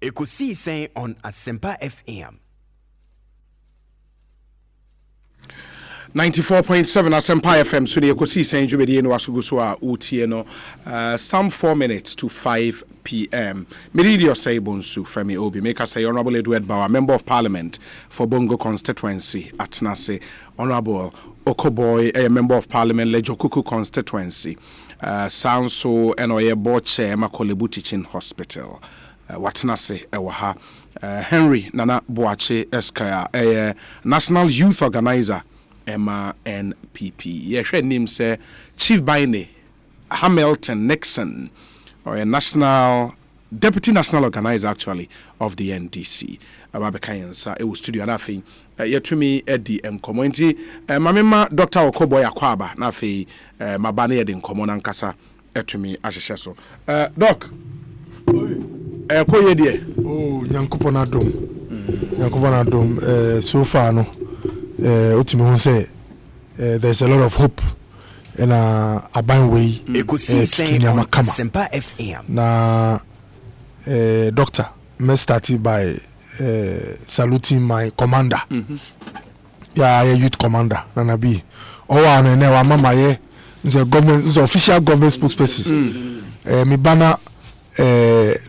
Ekosi saying on Asempa FM 94.7 Asempa FM. So the Ekosi saying Jubedi no Asuguswa Utieno. Some 4 minutes to 5 p.m. Meridio say Bonsu Femi Obi. Make us say Honorable Edward Bauer, Member of Parliament for Bongo constituency at Nase. Honorable Okoboy, a Member of Parliament, Lejokuku constituency. Sounds so Enoye Board Chair Makolebu Teaching Hospital. Watnase Ewaha. Henry Nana Boache Eskaya, National Youth Organizer. Emma NPP. Yes, her name say Chief Baine Hamilton Nixon, or a deputy national organizer actually of the NDC. Ababekayensa it was studio nothing. Yet to me Eddie and community. Mamma Dr. Okoboy Akwaba nafi mabane Eddie Nkomo nankasa to me as a so. Doc. Koye die. Oh, Yankupona Dom. So far no. Ultimately say there's a lot of hope in a band way to Asempa FM. Na doctor, me started by saluting my commander. Yeah, youth commander Nana B. Oh, and now I'm my government, the official government spokesperson. Me banner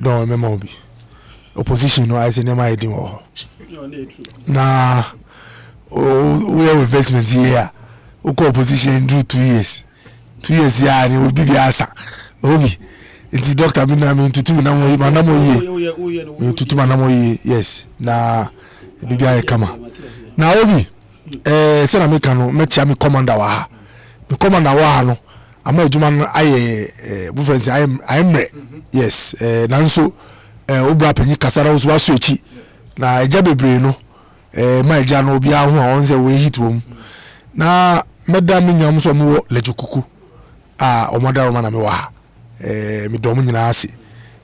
no remember be opposition no I say never heading or na. We have investments here. We opposition do 2 years. 2 years here, and it will be the answer. Obi, it's the doctor. I mean, to manamo yes. Na bibi aye kama. Na Obi, say na me kano me chia me commander wa. Me commander wa no. Ama ejuma aye buffers I am yes. Nanso obra penyi kasara wo so echi. Na eja bebre no. My jano be a one say we hit room. Na madam nyam so mo lejukuku o mother man me wa me dom nyina ase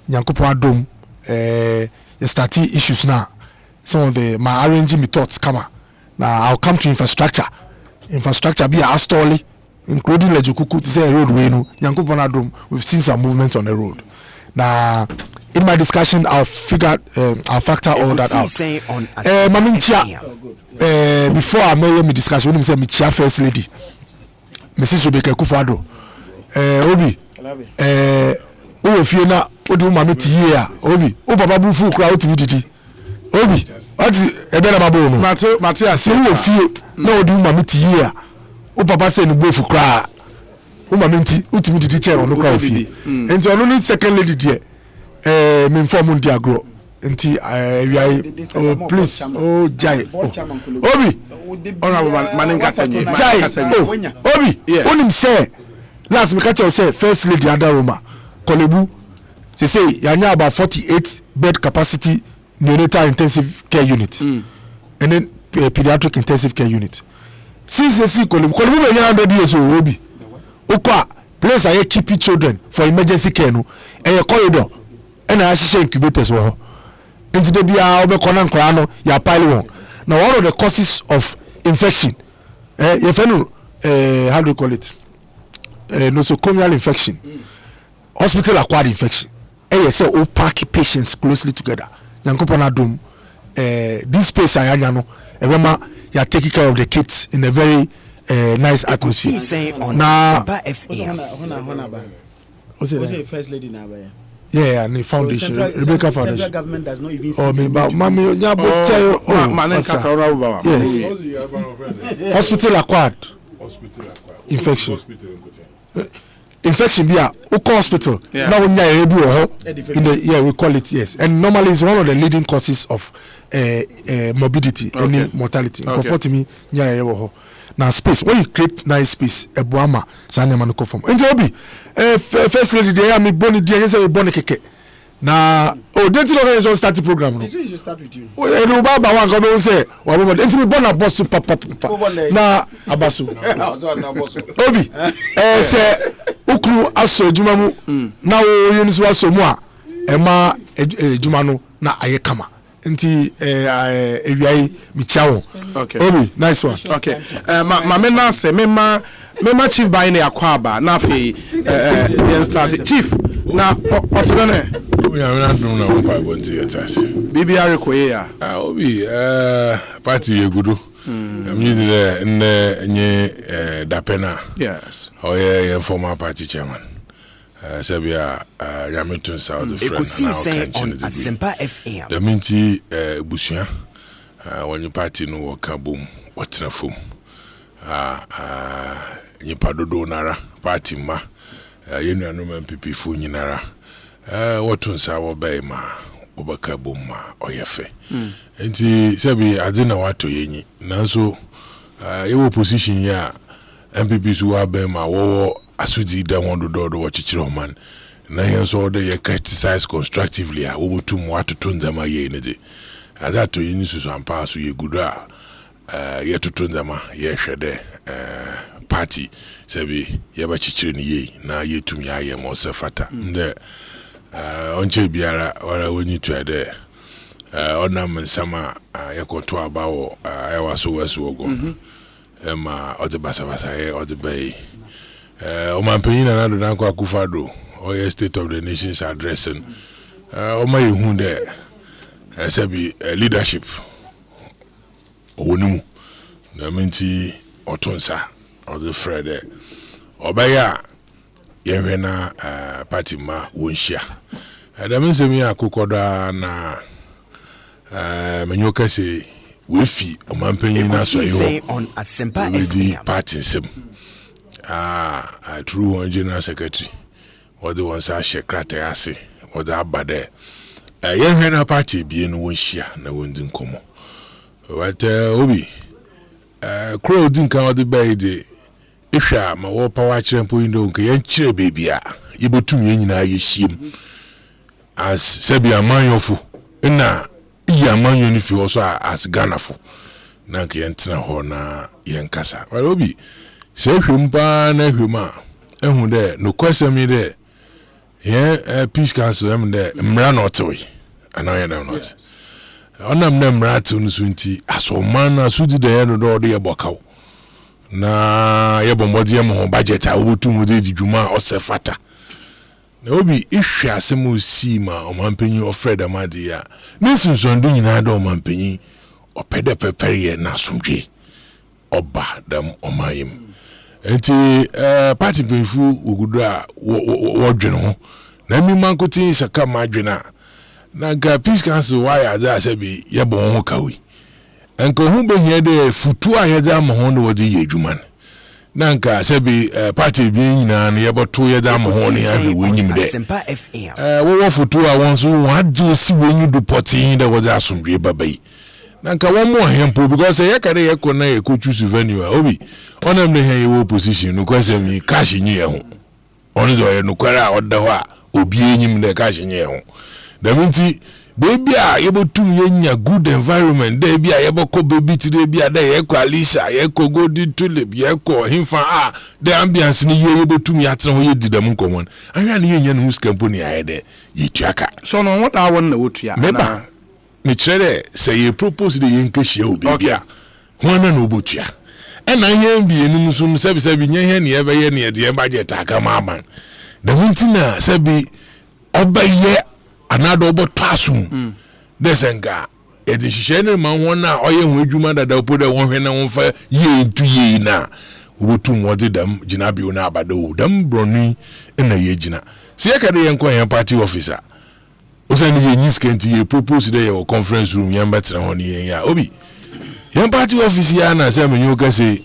nyankopon adom you start issues now. Some of the my arranging me thoughts come now. I'll come to infrastructure be a story including lejukuku to say roadway no nyankopon adom we've seen some movement on the road. Now in my discussion, I'll factor all that out. Before I made my discussion, when I say my chair first lady, Mrs. Rebecca Kufado, Obi, Fiona, Odu Mami Tia, Obi, Papa Bufu crowd to me, Obi, what's a better baboon? Matthias, you feel no Odu Mami Tia, Papa said, go for cry. Umaminti, ultimate teacher on the crowd. And your only second lady, dear. Me inform on diagro nti please jai Obi Honorable Maninga Sanyi Obi onim say last me catch you say first lady Adaroma Kolebu say yanya about 48 bed capacity neonatal intensive care unit and then pediatric intensive care unit since you see Kolebu be 100 years old Obi okwa place I keep children for emergency care no e corridor and I see incubators well. Into the bia obe konan kwano ya pile one. Now one of the causes of infection, if how do you call it? Nosocomial infection, hospital acquired infection. Say all pack patients closely together. Yankopona dum. This space I no. Remember you are taking care of the kids in a very nice atmosphere. Now, what's it? First lady now. Yeah, and the foundation, so Rebecca Foundation. Central government does not even. Oh, me, but mommy, yes. Hospital acquired. Infection. Infection be a hospital. Now when you are in the we call it yes. And normally it's one of the leading causes of morbidity, any mortality. Comfort me, now space when you create nice space a boama sanya manuko form nti Obi first lady dey am boni dey say we boni keke na don't you know you start the program no you start with you no baba wan go say wa bo nti we born boss papa na abasu Obi say ukru aso ejuma mu na wo yunisu aso mu a e ma ejuma no na ayekama nti ewiai michawo Obi nice one okay mama say mema Chief Baine Akwaba na fe start chief na otodone Obi amena dum na mo pa bonti yetase. BBR koya. Obi party yegudu. I'm using the Dapena. Yes. Oh yeah, former party chairman. Sabia Yamitun South the friend on Asempa FM. The minty Bushia when you party no kaboom what's na fum. You padodo nara party ma you know no man pipi fu nyinara what tun sa wo bay ma obaka bumma oyefe enti sebi adina wato yenyi nanso yewo position ya MPP su wa bay ma wo asudi da wondo do wachichiro man na yenso de ye criticize constructively a wo tum wato tunzama ye nedi azato yenyi su ampa so ye guda ye tutunzama ye hwede party sebi yeba chichire ni ye na yetum ya ye mo sefata nde onche biara wala woni to ade onam nsama yakoto abawo yawaso weso ogo ema ode basa ye ode bay o mampanyin na do nanko akufado o ye state of the nations addressing o ma yehu de sebi leadership owonimu na minti otonsa ode frede obaya yenhwena party ma wonhia adame nsemi akokoda na menyoka se wefi omampanyin na so yo on Asempa di FM. party sim true one general secretary or the ones a shekrata ase or the abade yenhwena party bi no wonhia na wondi nkomo what obi crow din kan ode bay de ihwa ma wo power chempo indo nke yen kire bebia yebotum yen nyina yehiem as sebi amanyofu na iya amanyo ni fi also as ganafo na nke yen tena ho na yen kasa wala obi se hwempa na hwema ehu de no kwasemi de yen peace council em de mra not we ana yen not onam na mra tu no sunti asoman na sudi de yen do de yebokaw na yebo mbodi ye mo budget a wotu mo de djuma osefata na obi ihwe asem osi ma omampanyi ofred amadi ya nisunsondo nyina da omampanyi opede pepere na asomdwe oba dam omayim enti party penfu ogudu a wodwene ho na mi mankotin saka madwena na ga peace council why ada sabi yebo ho kawi enko hu be hia de futu a yeda mo ho no wodi ye dwuman na nka sabi party bi nyina no yeboto yeda mo ho ne ahwe wonyim de Asempa FM. wo futu a won so wade si wonyu do potin de wodi asomdwe babai na nka won mo hempo because ye kare ye ko na ye ko choose venue obi onam ne he wo position no kwase mi cash nyi ye ho on zo ye no kwara odda ho a obi enyim de cash nyi ye ho da minti baby a yebotum yenya good environment there bia yeboko baby tire bia there yeko Alicia yeko Golden Tulip yeko himfa the ambiance ni yebotum yatre ho yedidam nkomon anwa ne yenya no company ayede yituaka So no what I want na wotua meba me chere say ye propose de yenka hia obi bia hwana no obotua ena yen bi enum so sebi nyen ne ebe ye ne de budget aka maman da mintina sebi obaye anado oboto asum desenga edi hihye ma wona oye hu adwuma dada opoda won hwe na wonfa ye ntu ye na obotum wode dam gina bi na abado dam broni na ye gina se ye kade ye nkon ye party officer osani ye nyiskenti ye propose de ye conference room ye mbetre ho ne ye ya obi ye party officer ya na se menyo kase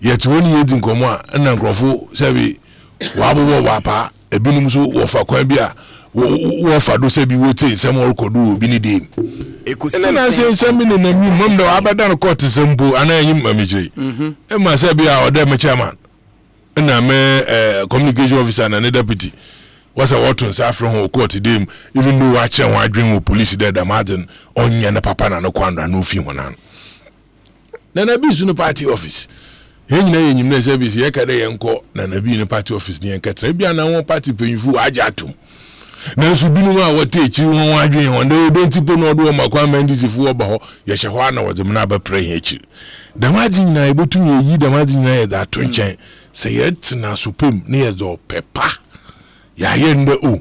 ye twoni ye di nkomo a na nkrofo sebi wabobo wapa ebinum so wofa kwan bi a wo fado se bi wote sem orkodu obi ni dem na se sem ni na mi mom na abadan court sembo ana yin mamijiri e ma se bi a ode me chairman na me communication officer na deputy was a what on safron ho court dem even though wa che ho adwen wo police there da martin onya na papa na no kwanda no fi honan na bi su no party office yenyina yenyim na service ye kade yenko na bi no party office ni yenketra bi ana won party penfu aja atum na so binu a wote echi won adwen won de odentipo no do makwa mandisifu oba ho ye hye ho na wodem na ba pre he echi damaji nyina ebotum ye yi damaji nyina ye da to nchen se ye tina supem ne ye zo pepa ya ye nde o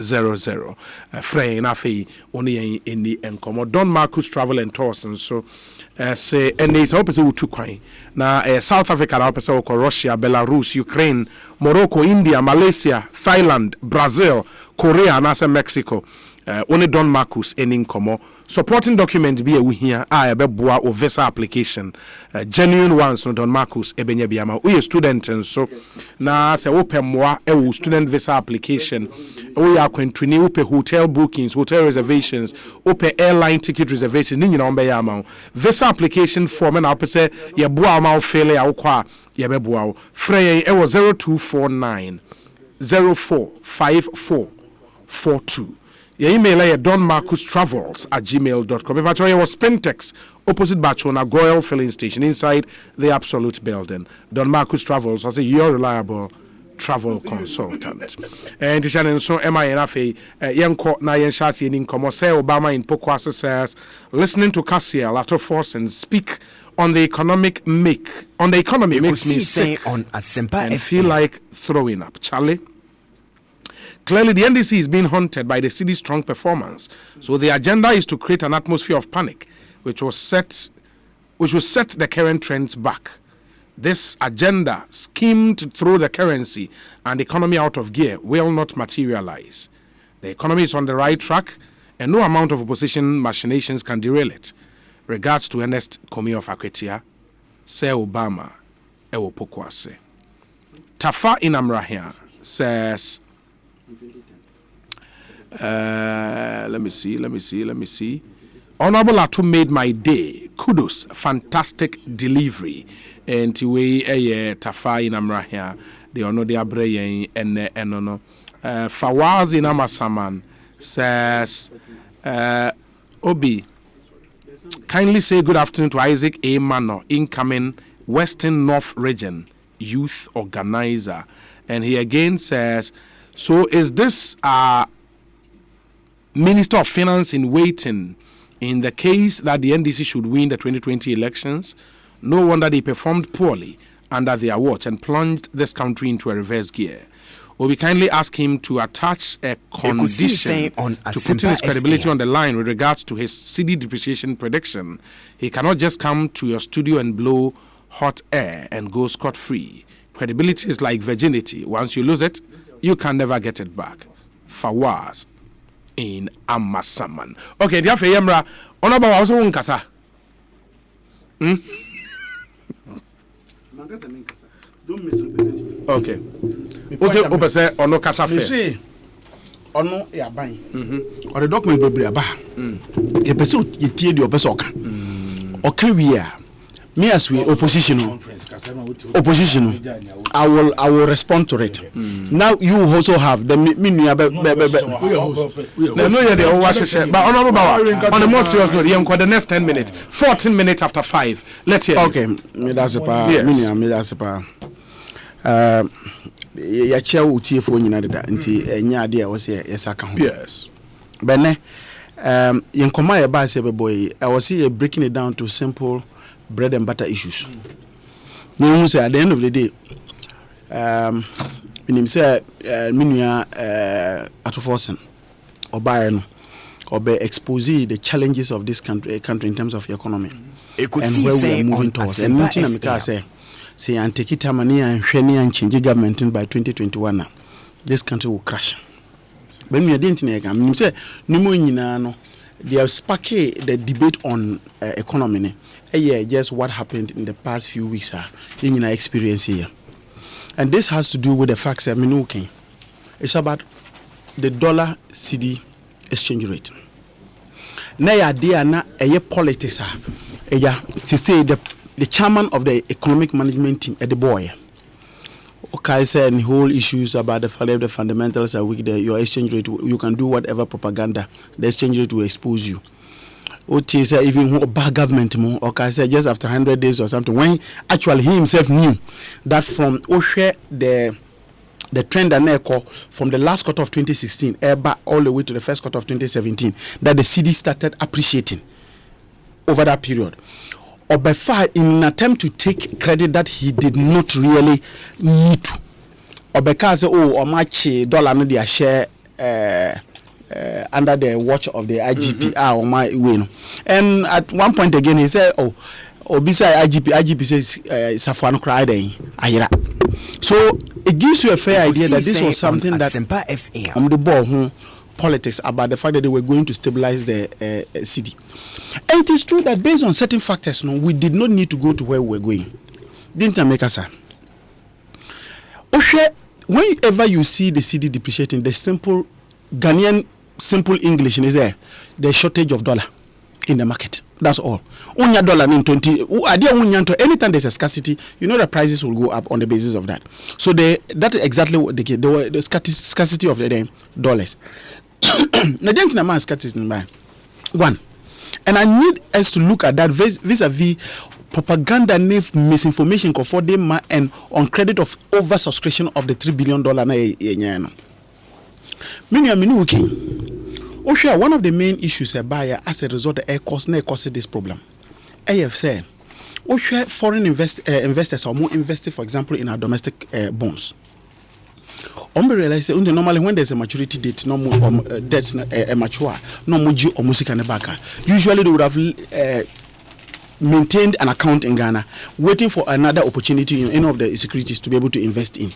Frey na fe oni eni enkomo Don Marcus Travel and Tours and so say and is hope say utu kwan na South Africa na hope say Russia, Belarus, Ukraine, Morocco, India, Malaysia, Thailand, Brazil, Korea and also Mexico. Only Don Marcus eni enkomo supporting document be we here beboa o visa application genuine ones no Don Marcus ebenye biama we student and so na say open moa e student visa application we are kwentuni open hotel bookings, hotel reservations, open airline ticket reservations ni nyina ombe ya ma visa application form na opese ye boa ma fail ya ukwa ye beboa frey e was 0249 045442. Your email is donmarcustravels@gmail.com. If I was Pentex, opposite Bachona Goyle filling station, inside the Absolute building. Don Marcus Travels, I say your reliable travel consultant. And Tishan so MINFA, Yanko Nayan Shasi in Komose Obama in Pokwasa says, listening to Cassia, Lato Force and speak on the economy makes me sick on Asempa and feel like throwing up. Charlie? Clearly, the NDC is being haunted by the city's strong performance. So the agenda is to create an atmosphere of panic, which will set the current trends back. This agenda, schemed to throw the currency and economy out of gear, will not materialize. The economy is on the right track, and no amount of opposition machinations can derail it. Regards to Ernest Komi of Akwetia, say Obama, Ewo Pokwase. Tafa Inamrahia says. Let me see. Honorable Atu made my day. Kudos, fantastic delivery. And we Tafa in Amrahia, the honor de Abre and no. Fawaz in Amasaman says, Obi, kindly say good afternoon to Isaac A. Mano, incoming Western North Region youth organizer. And he again says, so is this Minister of Finance in waiting in the case that the NDC should win the 2020 elections? No wonder they performed poorly under their watch and plunged this country into a reverse gear. Or we kindly ask him to attach a condition to putting his credibility on the line with regards to his CD depreciation prediction. He cannot just come to your studio and blow hot air and go scot-free. Credibility is like virginity. Once you lose it, you can never get it back. Fawaz in Amasaman. Okay, dear Fayemra, honorable also unkasa. Okay. Also, opese ono kasa first. Ono ya ban. Or the document be aba. E pese ye tie di opese oka. Oka wi a me as we opposition, I will respond to it. Now you also have the but on the more serious note, the next 10 minutes, 14 minutes after 5. Let's hear. Okay, me that's a pa. Me that's a pa. Ya chair utie fo nyina deda nti enya ade a wo se yesaka ho. Yes. Bene yen koma ya ba se beboy I was see breaking it down to simple bread and butter issues. You say at the end of the day, when him say minua atoforsen or buy or be expose the challenges of this country in terms of economy and where we are moving towards. And nothing I say and take it money and change government by 2021 now, this country will crash. When we are doing things, say no. They have sparked the debate on economy. Just what happened in the past few weeks in our experience here. And this has to do with the fact that it's about the dollar CD exchange rate. Now there na politics to say the chairman of the economic management team at the boy. Okay, said and whole issues about the fundamentals are weak. Your exchange rate, you can do whatever propaganda. The exchange rate will expose you. OT said even bad government more. Okay, said just after 100 days or something. When actually he himself knew that from the trend and echo from the last quarter of 2016, all the way to the first quarter of 2017, that the CD started appreciating over that period. Or by far in an attempt to take credit that he did not really need to. Or because or much dollar no dia share under the watch of the IGP on my way. And at one point again, he said, "Oh, beside IGP says Safwan cried ayira." So it gives you a fair idea that this was something that on the ball politics about the fact that they were going to stabilize the city. And it is true that based on certain factors, we did not need to go to where we were going. Didn't I make us? Whenever you see the city depreciating, the simple Ghanaian simple English is there. There's shortage of dollar in the market. That's all. Unya dollar in 20. Anytime there's a scarcity, the prices will go up on the basis of that. So that is exactly what the scarcity of the dollars. Now, scarcity one, and I need us to look at that vis-a-vis propaganda, misinformation, and on credit of oversubscription of the $3 billion. One of the main issues as a result of cause this problem. AFC, foreign investors are more invested, for example, in our domestic bonds. Realize normally when there's a maturity date, no more debts mature, no more or music and baka. Usually they would have maintained an account in Ghana, waiting for another opportunity in any of the securities to be able to invest in.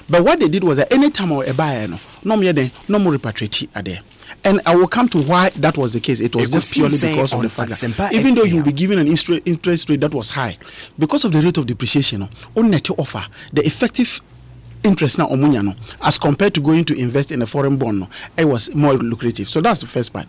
But what they did was that any time a buyer, no more repatriate are there. And I will come to why that was the case. It was just purely because of the fact that even though you'll be given an interest rate that was high, because of the rate of depreciation, on net offer, the effective interest now omunya as compared to going to invest in a foreign bond, it was more lucrative. So that's the first part.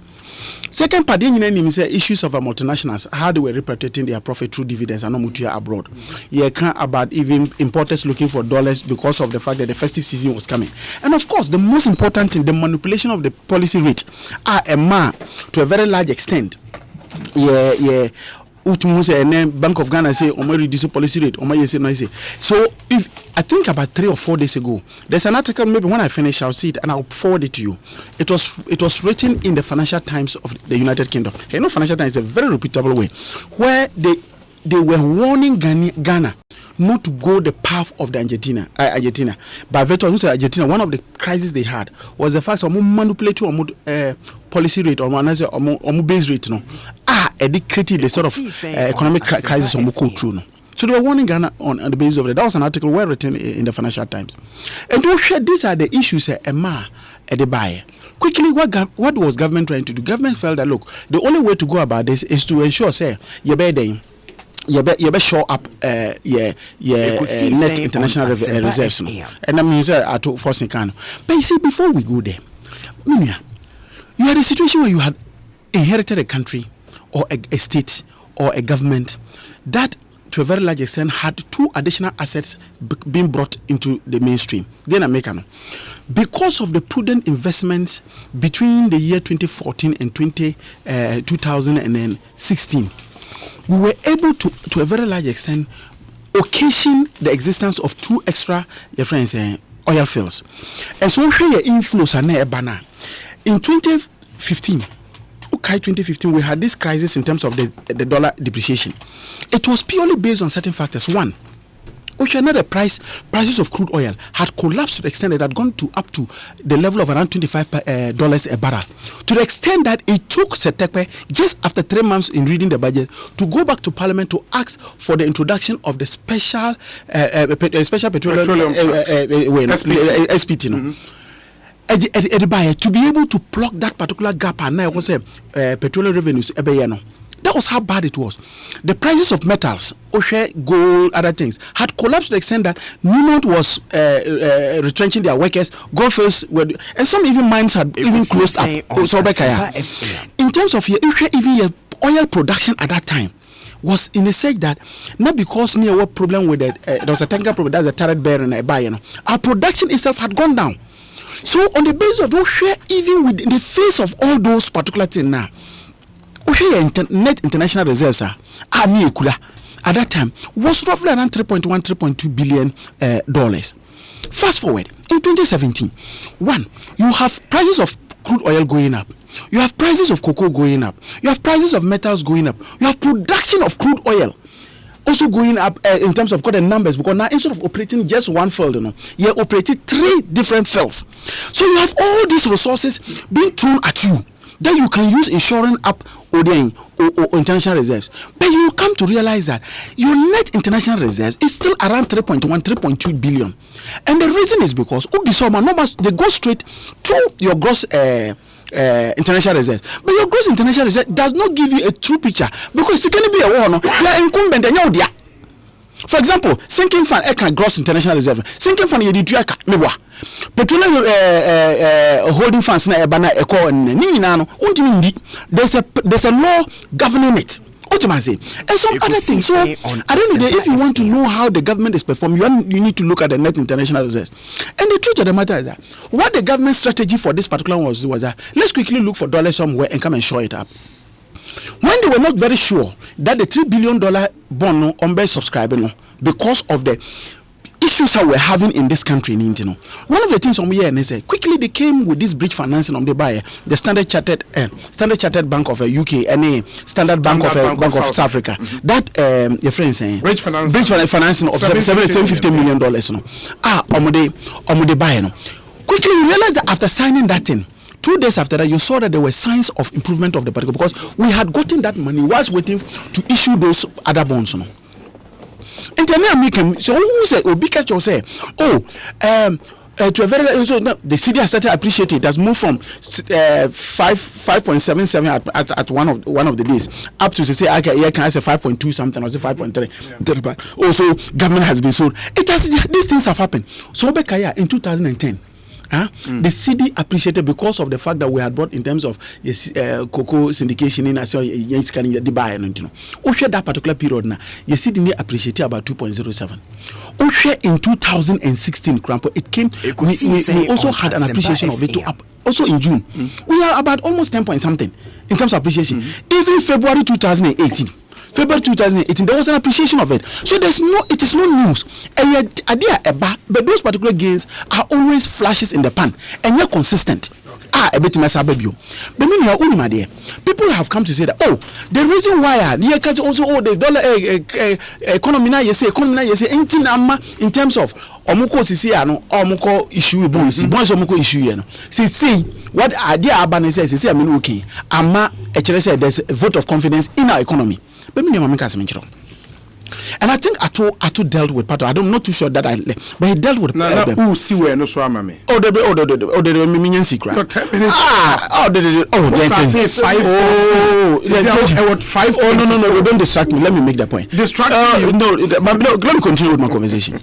Second part, issues of multinationals, how they were repatriating their profit through dividends and not abroad. You can't about even importers looking for dollars because of the fact that the festive season was coming. And of course, the most important thing, the manipulation of the policy rate to a very large extent. Bank of Ghana say reduce policy rate. So if I think about 3 or 4 days ago, there's an article, maybe when I finish I'll see it and I'll forward it to you. It was written in the Financial Times of the United Kingdom. Financial Times is a very reputable way, where they were warning Ghana not to go the path of the Argentina. By virtue of Argentina, one of the crises they had was the fact that manipulate policy rate or base rate it created the sort of economic crisis on go through. So they were warning Ghana on the basis of that. That was an article well written in the Financial Times. And to share these are the issues at the buyer. Quickly, what was government trying to do? Government felt that look, the only way to go about this is to ensure you better show up net international reserves. And I mean at forcing Kano. But you see, before we go there, you had a situation where you had inherited a country or a state or a government that to a very large extent had 2 additional assets being brought into the mainstream. Then American, because of the prudent investments between the year 2014 and 2016, we were able to a very large extent occasion the existence of 2 extra oil fields. And so here inflows are near banner. In 2015, we had this crisis in terms of the dollar depreciation. It was purely based on certain factors. One, another prices of crude oil had collapsed to the extent that it had gone up to the level of around $25 a barrel. To the extent that it took Setekwe just after 3 months in reading the budget to go back to Parliament to ask for the introduction of the special petroleum SPT. To be able to plug that particular gap and now was petroleum revenues. That was how bad it was. The prices of metals, gold, other things, had collapsed to the extent that Newmont was retrenching their workers. Goldfields were, and some even mines had even closed up. In terms of even oil production at that time was in a sense that not because near what problem with it, there was a tanker problem, that's a turret bear and a buyer. Our production itself had gone down. So on the basis of those even with in the face of all those particular things now, net international reserves at that time was roughly around $3.2 billion. Fast forward in 2017, you have prices of crude oil going up, you have prices of cocoa going up, you have prices of metals going up, you have production of crude oil also going up in terms of the numbers, because now instead of operating just one field, you operated 3 different fields. So you have all these resources being thrown at you that you can use in shoring up or international reserves. But you come to realize that your net international reserves is still around 3.2 billion. And the reason is because numbers, they go straight to your gross international reserves. But your gross international reserve does not give you a true picture, because it can be a war. No? They are incumbent and you're there. For example, sinking fund gross international reserve. Sinking fund you do mewa. Petroleum holding funds na ebana eko ni there's a law governing it. And some other things. So at the end of the day, if you want to know how the government is performing, you need to look at the net international reserves. And the truth of the matter is that what the government strategy for this particular one was that let's quickly look for dollars somewhere and come and shore it up. When they were not very sure that the $3 billion bond on subscribing because of the issues that we're having in this country, one of the things on here is quickly they came with this bridge financing on the buyer, the Standard Chartered Bank of UK and Standard Bank of South Africa. Mm-hmm. That your friend saying bridge financing of $750 million. On the buyer. Quickly you realize that after signing that thing, 2 days after that, you saw that there were signs of improvement of the particular, because we had gotten that money whilst waiting to issue those other bonds. And then so who say, say, to a very so the city has started appreciating. It has moved from 5.77 at one of the days up to say okay, can I say 5.2 something or say 5.3. Yeah. Also, government has been sold. These things have happened. So in 2010. The CD appreciated because of the fact that we had brought in terms of cocoa syndication in the buy and that particular period now the CD appreciated about 2.07. In 2016 it came we also had an appreciation of it to up also in June. We are about almost 10 point something in terms of appreciation. Even February 2018 there was an appreciation of it. So it is no news. And yet, but those particular gains are always flashes in the pan and you're consistent. A bit mess people have come to say that the reason why also the dollar economy now you say in terms of omuko issue bonds issue see what idea Abane says I mean okay there's a vote of confidence in our economy. And I think Ato dealt with part of, I'm not too sure that but he dealt with who see where no so mama the minion secret. What 5 no, don't distract me. Let me make that point. Distract you? No, let me continue with my conversation.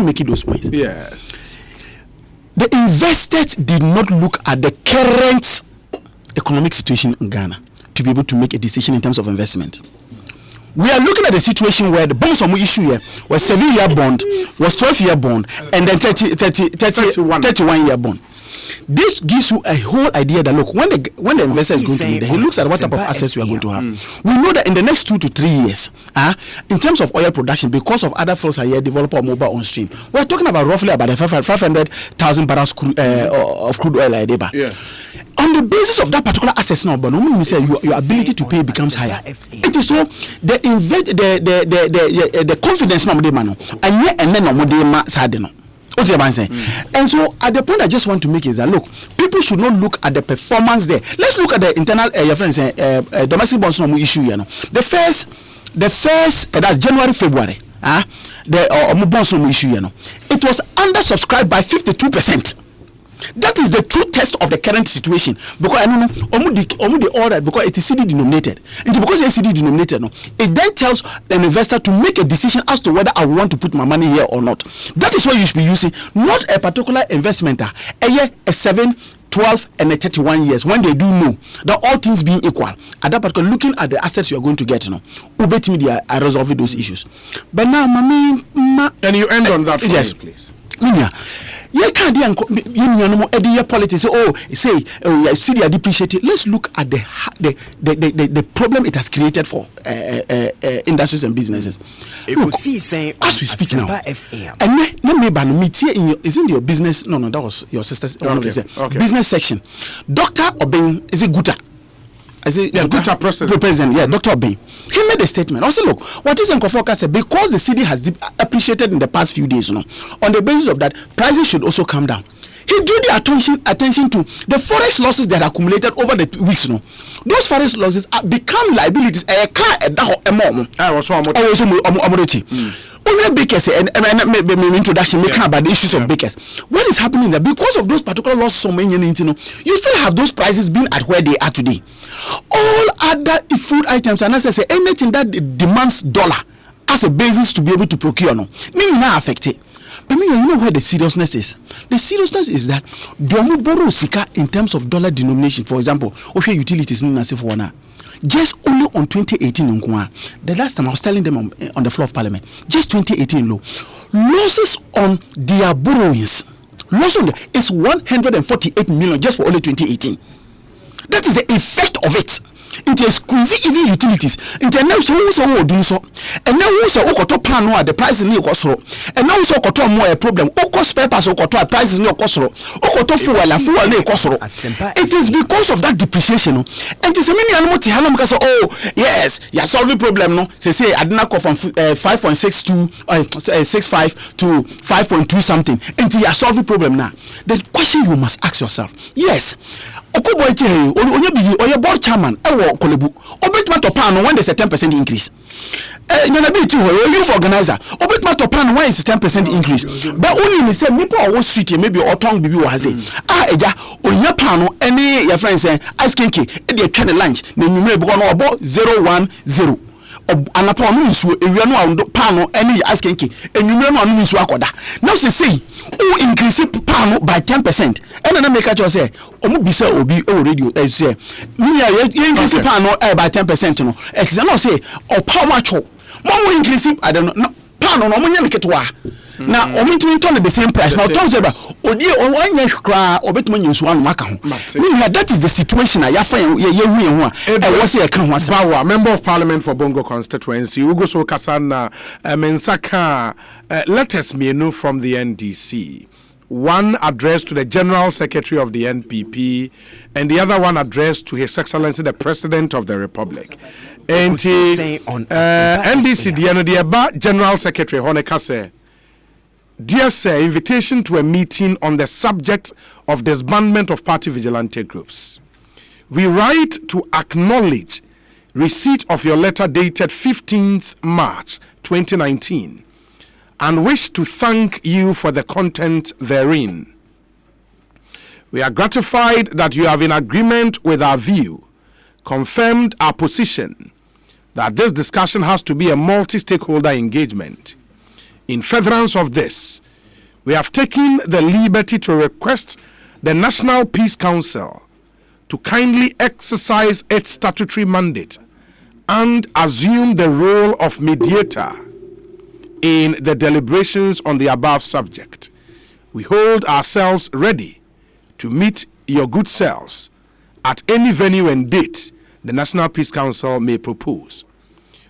Making those points. Yes. The investors did not look at the current economic situation in Ghana to be able to make a decision in terms of investment. We are looking at the situation where the bonds on issue here was 7-year bond, was 12-year bond, and then 31-year bond. This gives you a whole idea that look, when the investor is going to be there, he looks at what type of assets you are going to have. We know that in the next 2 to 3 years, in terms of oil production, because of other fields are here, develop or mobile on stream, we're talking about roughly about 500,000 barrels of crude oil a day. Yeah. On the basis of that particular assets now, but normally we say your ability to pay becomes higher. It is so the confidence no de mano and yet and then no de ma sadeno. And so at the point I just want to make is that look, people should not look at the performance there. Let's look at the internal your friends domestic bonds no issue, you know. The first that's January, February, the bonds no issue, you know. It was undersubscribed by 52%. That is the true test of the current situation, because I don't know all that because it is CD denominated. And because it is CD denominated, it then tells an investor to make a decision as to whether I want to put my money here or not. That is what you should be using, not a particular investment. A year, a 7, 12, and a 31 years. When they do know that all things being equal, at that particular looking at the assets you are going to get, Ubetimidi are resolving those issues. But now, and you end on that. Yes, please. You can't politics. See they are depreciated. Let's look at the problem it has created for industries and businesses. Look, as we speak now, and let me meet here in your business. No, that was your sister's one of the business section. Dr. Obeng is a Guta. I say, Dr. President. Yeah, Dr. Obey. He made a statement. Also, look, what is Nkofoka said, because the cedi has appreciated in the past few days, on the basis of that, prices should also come down. He drew the attention to the forex losses that accumulated over the weeks. Those forex losses become liabilities. Only bakers and introduction making about the issues of bakers. What is happening there? Because of those particular losses, you still have those prices being at where they are today. All other food items, and as I say, anything that demands dollar as a basis to be able to procure, not affected. But you know where the seriousness is. The seriousness is that don't borrow sika in terms of dollar denomination. For example, okay, utilities just only on 2018 the last time I was telling them on the floor of parliament, just 2018 losses on their borrowings, loss on is 148 million just for only 2018. That is the effect of it. It is squeezing even utilities. It is now so do so. And now also okoto pan no the price ni okosoro. And now also okoto more a problem. Oko spare parts okoto prices ni okosoro. Okoto fuel na okosoro. It is because of that depreciation. And it is many animal ti halam kaso yes, you are solving problem no. Say adina go from 5.6 to 65 to 5.2 something. And you are solving problem now. The question you must ask yourself. Yes. Okuboite onye board chairman Kolebu obetma to pan when there's a 10% increase. Nyana be too youth organizer obetma to pan when it's a 10% increase. But only say people on street maybe or tongue bibi wa say eja onya pan any your friends say ice kenke e dey twa lunch na nyumre be no obo 010 anapa no nsuo ewia no pan any ice kenke enyumre no anu nsuo akoda. Now say who increase pan by 10%. And then make sure say omu bisa obi radio say me increase pan by 10% no. Example say how much mo increase I don't know pan no mo nya ketwa. Now omu ntumi turn the same price. Now turn say ba odi onye kra obetuma nyensu anu maka ho. That is the situation ya fa ye hu ho a e wo say e kan ho asa. Bawa member of parliament for Bongo constituency Ugo so kasana mensaka letters mienu from the NDC. One addressed to the General Secretary of the NPP and the other one addressed to His Excellency the President of the Republic. And NDC the General Secretary Honekase, dear sir, invitation to a meeting on the subject of disbandment of party vigilante groups. We write to acknowledge receipt of your letter dated 15th March 2019 and wish to thank you for the content therein. We are gratified that you have in agreement with our view, confirmed our position that this discussion has to be a multi-stakeholder engagement. In furtherance of this, we have taken the liberty to request the National Peace Council to kindly exercise its statutory mandate and assume the role of mediator in the deliberations on the above subject. We hold ourselves ready to meet your good selves at any venue and date the National Peace Council may propose.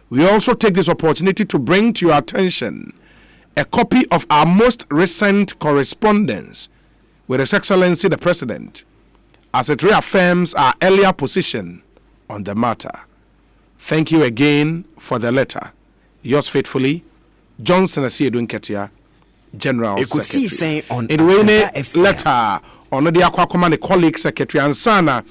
We also take this opportunity to bring to your attention a copy of our most recent correspondence with His Excellency the President, as it reaffirms our earlier position on the matter. Thank you again for the letter. Yours faithfully, Johnson Asiedu Nketia, General Secretary. Anyway, letter on the Aquacoma, the colleague secretary, and Sana,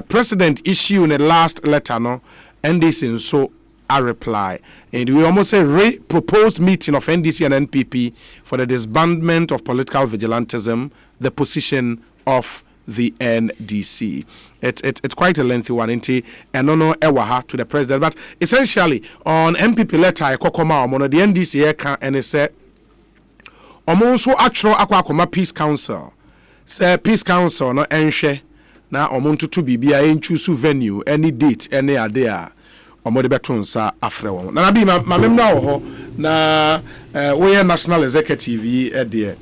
President issue in the last letter, no, NDC, so a reply. And we almost say proposed meeting of NDC and NPP for the disbandment of political vigilantism, the position of the NDC. It's quite a lengthy one, and no ewaha to the president. But essentially, on MPP letter, the NDC and it said, also actual Aquacoma Peace Council. Say Peace Council no enhwe na omonto to bibia enchusu venue any date any ade omode betonsa afre won na bi ma memna wo ho na we national executive there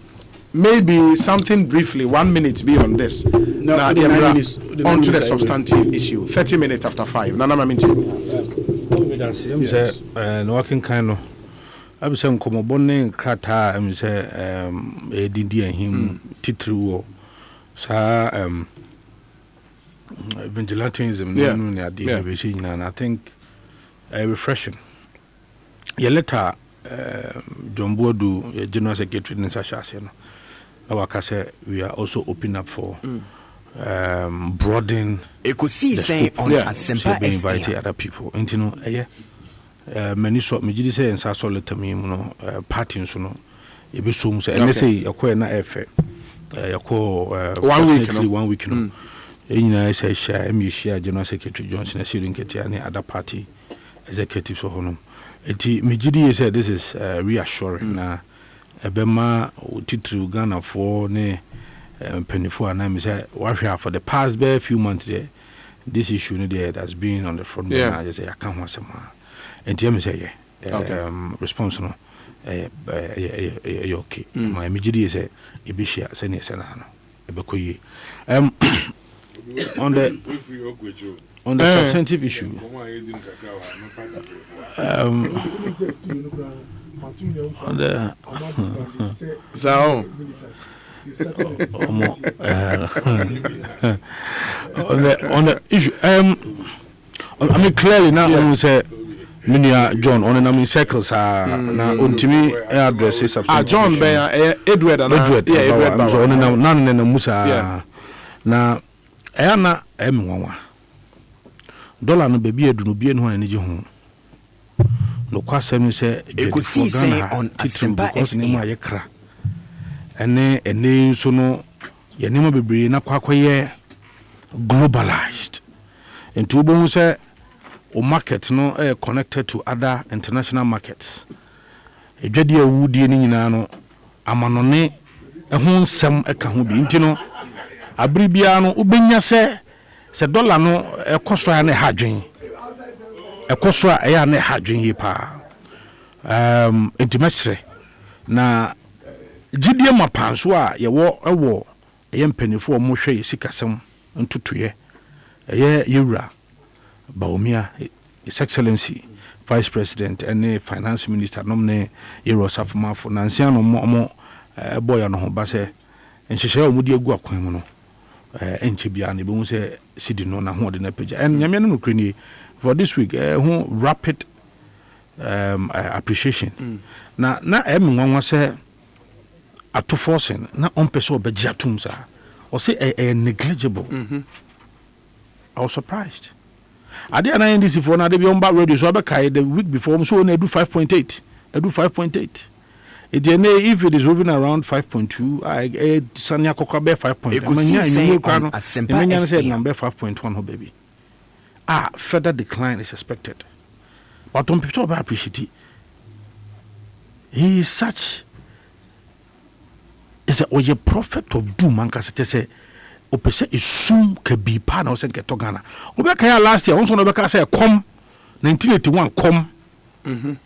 maybe something briefly 1 minute be on this no, on to the substantive issue 30 minutes after 5 na ma minti yes. No working kind of I say nkomobone krata am say edidi ahim titiri wo sa vigilantism Yeah. and I think refreshing. Your letter John Bodu, General Secretary in Sashas, we are also open up for broadening Ekosi the saying scope. on Yeah. Asempa Be inviting FM. other people. And you know, many sort me did say and so letter me, parties, you be so much. And they say you call na efe, you call 1 week, no? 1 week, no. You say share, share General Secretary Johnson, a Syrian any other party executives for honor. Me GD said this is reassuring. Na ebema titri Ghana for ne penifo and I say for the past few months there, this issue there has been on the front burner. I just say I can't want some. And tell me say response no okay. My GD say ebishia say ne sana ebekoye. On the substantive issue. On the So, on the issue, I mean clearly now we say Minia John on the circles are now on to me addresses substantive. John Bear, Edward, and Edward. So on now none in the Musa now Ayana M1 dollar no baby adunu bie no anije ho no kwasem se Ekosi saying on Asempa because ne mu FM. ayekra ene so no ye ne bebre na kwakoye globalized into bo say o market no connected to other international markets edwade awudie ni nyina no amanone ho nsem eka ho bi ntino abribia no ubenya se dollar no ekosra na hadwen ekosra eya na hadwen yi pa intimate na gidie mapanso a ye wo ye mpanifo mo hwe sikasem ntutuye eye yewura Baumia His Excellency Vice President and Finance Minister nomne Yero Safuma for Nansiano mo boy no ho ba se nhihye omudi egu akwan mu no enchibia ne be say sidi no na ho de na page and nyame no kreni for this week who rapid appreciation na nwanwa se ato forcing na on person obeji atum sa o say negligible. I was surprised. I did an NDC for now, they be on back radio, so I the week before, so I do 5.8. I do 5.8. If it is moving around 5.2, I Sanya Kokabe 5.8. Said number 5.1, baby. Further decline is expected. But on people appreciate it. He is such. Is a prophet of doom, man, because it say. Opese isum ke bi pa na o se nke to Ghana obeka ya last year onso no beka say come 1981 come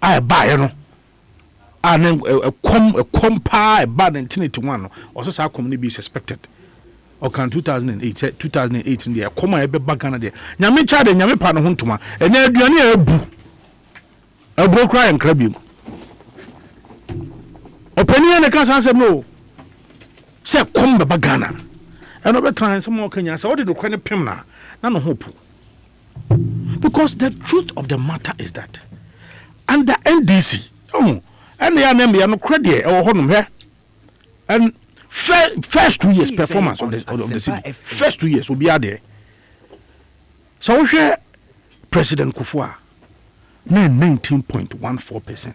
I buy no and come pa ba 1981 no o so sa come ni be suspected o kan 2008 there come e be Ghana there nyame cha de nyame pa no ho ntoma enya aduane ebu cry and crabby opinion e kan san say no say come be Ghana. And over time, some more Kenyans say, "What did you call him na? No hope." Because the truth of the matter is that under NDC, and they are no credit or honum here, and first 2 years performance of the city, first 2 years will be there. So we share President Kufuor 19.14%.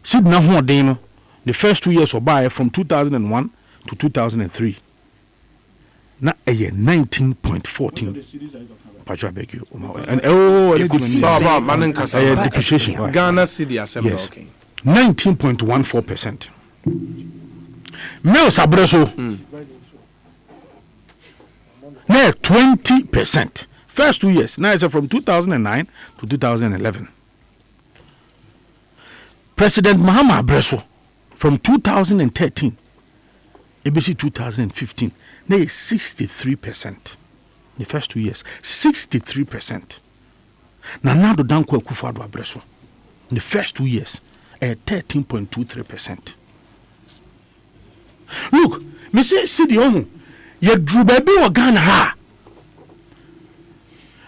Sidna Huadeno, the first 2 years of buy from 2001 to 2003. Na 19.14. Pacho beg you. And depreciation. Ghana city assembly. Yes. 19.14%. Mel Sabreso. Now 20%. First 2 years. Now it's from 2009 to 2011. President Mahama Abreso from 2013. ABC 2015. Now 63%. The first 2 years, 63%. Nana do Danko Akufo-Addo Abreso. In the first 2 years, 13.23%. Look, me say Sidi Ohu, ye drew baby o Ghana ha.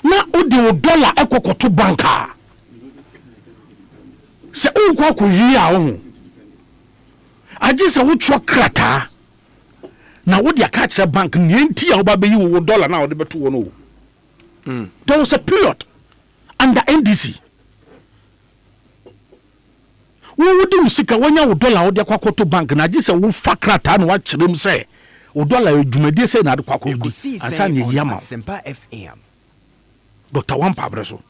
na odi o dollar ekokoto banka se unkwa ko yi a wo agye se wo tro krata na wo dia ka kire bank ne enti a wo ba be yi wo dollar na wo de beto wo no there was a period under NDC wo wodi musika wonya wo dollar wo de kwakoto bank na agye se wo fa krata na wa kire mu se wo dollar edwumade se na de kwakoto ansa ne yi ama Asempa FM. Dr. Wampa Breso.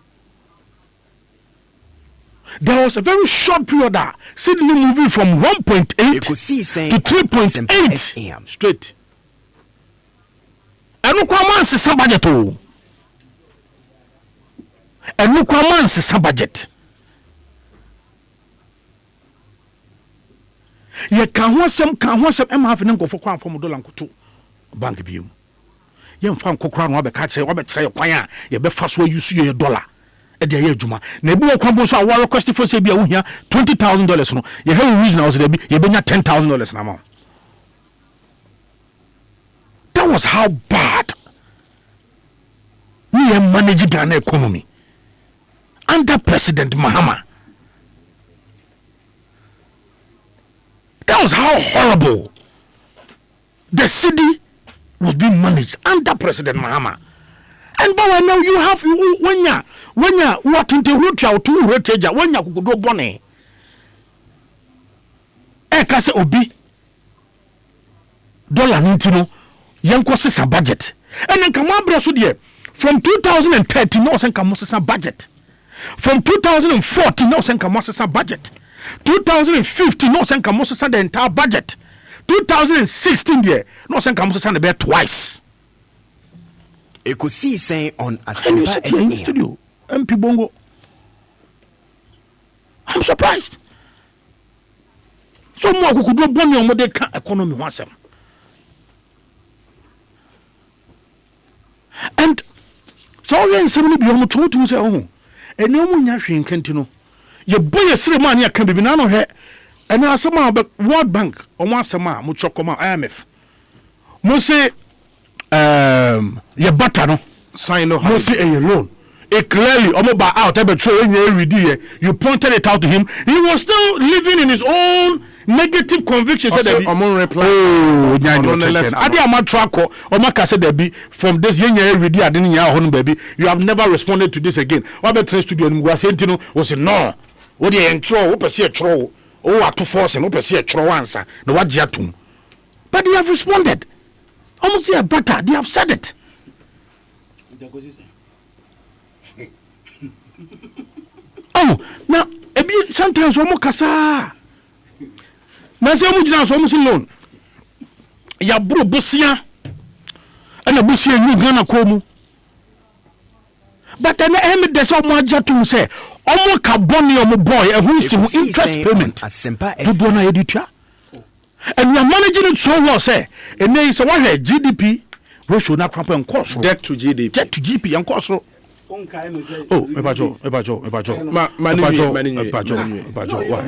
There was a very short period that Sydney moving from 1.8 to 3.8 straight. And look what man says budget. And look what man says budget. Ye can want some Emma having go for crown from dollar to bank bill. Yem fan kokra no abeka wa betse kwan a ye be fa so use your dollar e de ye adwuma na ebi wo kwan bo so a wa request for say bia wo hia $20,000 no ye have reason was there be ye benya $10,000 na ma. That was how bad we managed Ghana economy under President Mahama. That was how horrible the city was being managed under President Mahama. And but now you have when you what in the root out to rotaja when you could go bonnet. Kase obi dollar nintino yanko sesa budget. And then come on so there from 2013 no sen come sesa budget. From 2014 no sen come sesa budget. 2015 no sen come sesa the entire budget. 2016 there no sen come sesa the twice. Ekosi saying on And you sit here in the studio MP Bongo. I'm surprised. So more could do bonny on the economy once. And so then somebody be on told to say, oh, and no one yashing Kentino. Your boy a ceremony can be none of her. And now some about World Bank or once a man, Muchokoma IMF. Mose your butter no sign no Mose a loan. It clearly about out every you pointed it out to him. He was still living in his own negative convictions. I did from this baby. You have never responded to this again. What about studio was no. What do you intro? What a troll? Oh, at to force and what a troll answer. No, what jatum. But they have responded. Almost a butter. They have said it. Oh, now sometimes omo kasa. Na se omo jina so omo sin loan. Ya bro bosia. Ana bosia nyu Ghana ko mu. But na em de so omo aja to say omo ka boni omo boy e hu si mu interest payment. To do na editua. And we are managing it so well say. And there is a GDP ratio na kwampa encourse. Debt to GDP. Debt to GDP encourse. Oh, ebajo.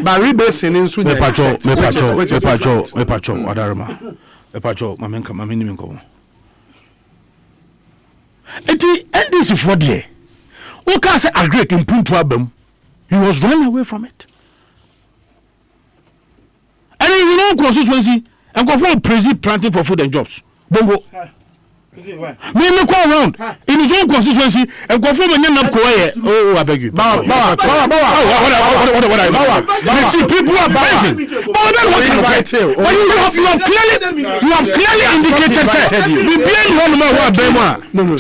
Barry Basin in Sweden. Ebajo, Adarma. Ebajo, Mamenka. And this is for the who can say a great imprint to album. He was running away from it. And in his own constituency, and go for president planting for food and jobs. Bongo. Me go around in his own constituency and go from a name of Koye. Oh, I beg you. What see, people are buying. But then what can I tell? But you have clearly indicated that we blame one man who are No.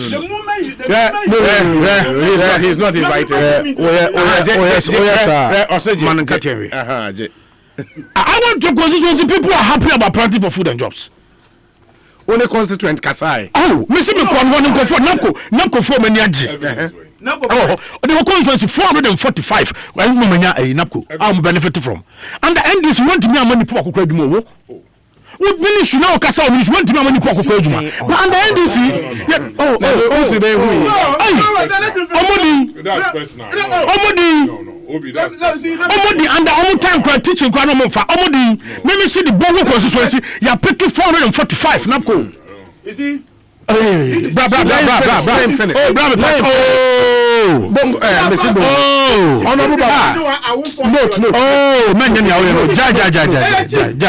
He's not invited. I want to constituency people are happy about planting for food and jobs. Only constituent Kasai. Oh, Mr. Mekwan wanting to for Nako for Maniaji. Oh, the constituency 445. Well, no mania a Napco. I'm benefiting from. And the end is want to me a money pocket credit more. What ministry now Casa is want to me a money pocket credit. But and the end is Omodi under omo time cry teaching kwa no fa omodi let me see the Bongo constituency you are picking 445 napko you see bra. Bongo, Mr. Bongo. Honorable Baba. Note. Oh, man,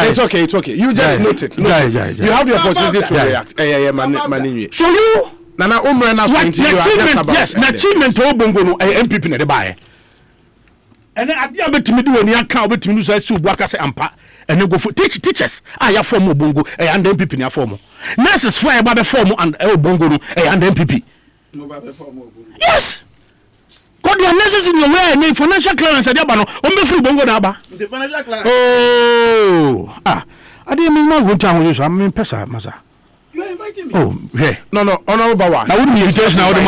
It's okay. You just note it. You have the opportunity to react. So you Nana Umre na yes, na achievement o Bongo no MPP na de bae. And ade abetimi de woni aka obetimi no so asi obu aka se ampa and go for teachers ya form Bongo and MPP na form. Nurses for e ba be form and Bongo no and MPP. Yes. God, the nurses in your way and financial clearance at Yabano, on the free Bongo Naba. The financial clearance. Oh, I didn't mean my good time with you. I mean, Pesa, Maza. You are inviting me. Oh, yeah. No, Honorable Bawa. I wouldn't invitation. I wouldn't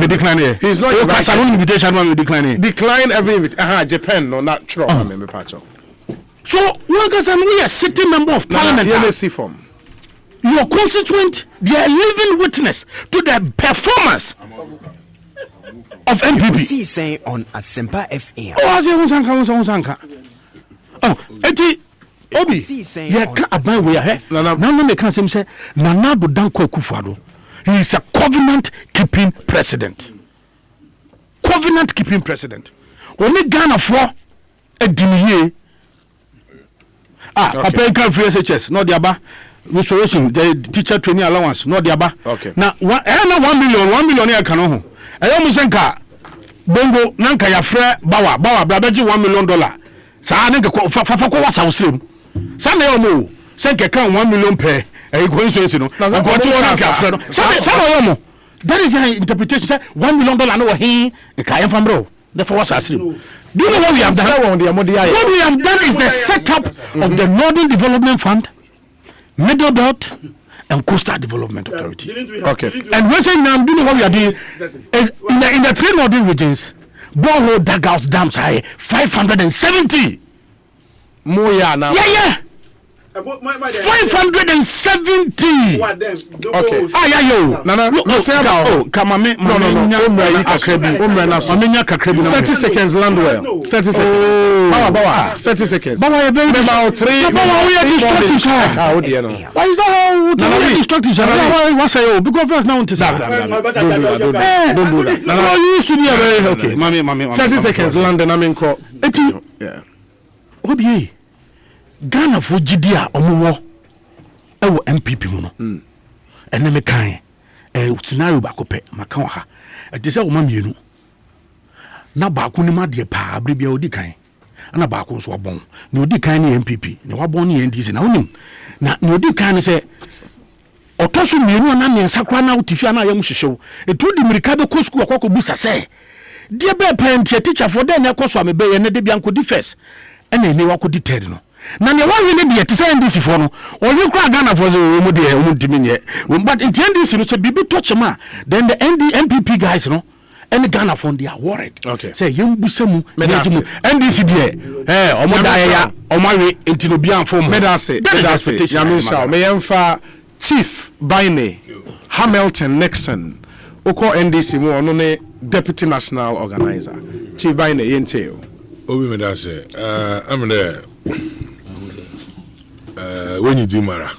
me decline here. He's not invited. I wouldn't invitation. I decline. Decline every invitation. Japan, no, not true. So, we are sitting member of parliament. Form. Your constituent, they are living witness to the performance of MPP. Saying on Asempa FM. Oh, I say Unsanka. Oh, eti Obi. Yeah, aban we are. No, me can say Nana do Danko Akufo-Addo. He is a covenant keeping president. Only Ghana for a dimiye. Papa can free SHS, no diaba. Restoration, the teacher training allowance, no diaba. Okay. Now, 1 million here can ho. Musenka Bongo nanka ya frɛ bawa brabeji $1 million. Sa nanka fa ko wasa usem. Sa na yomo se keka $1 million per coincidence no. Ko to nanka frɛ no. Sa na yomo. That is an interpretation. Say $1 million no he ka yam fambro. Therefore wasa asrim. Do you know what we have done? What we have done is the setup of the Northern Development Fund, Middle Belt and Coastal Development Authority. Okay. And we're saying now, do you know what we are doing? Is in the 3 northern regions, borehole dugouts dams high 570. More now. Yeah. 570. Okay. Yo. Nana, come on, no. 30 seconds, Landwell. 30 seconds. Bawa. 30 seconds. Bawa, very about 3. Bawa, we are destructive, sir. Why is that how destructive, sir? What's I because first now to say. Don't do that. Nana, you used to be a very okay. Mommy. 30 seconds, London. I mean, yeah. Obi. Ghana for GDA omo wo MPP mu no ene me kan scenario ba ko pe maka ha e se wo mamienu na ba ko ni ma de pa abre bia odi kan ana ba ko so obon na odi kan ni MPP ne wabon ni NDC na wonim na odi kan ni se otoso mienu na me nsakra na utifia na yam hyehyew etu di mirika be ko school akoko busa se de be parent teacher for den na koso amebe ye ne de bia nko di first ene ne wako di third no na ne wa hwe ne de te say NDC for no o we kra Ghana for so mu de mu dimi but in NDC no say bibi touch ma then the MPP guys no any Ghana for they are worried say yem busemu NDC de omo da ya omo we intino bia form medase yamisha me yemfa Chief Baine Hamilton Nixon oko NDC mu ono ne Deputy National Organizer Chief Baine yenteo Obi medase I'm there when you do mara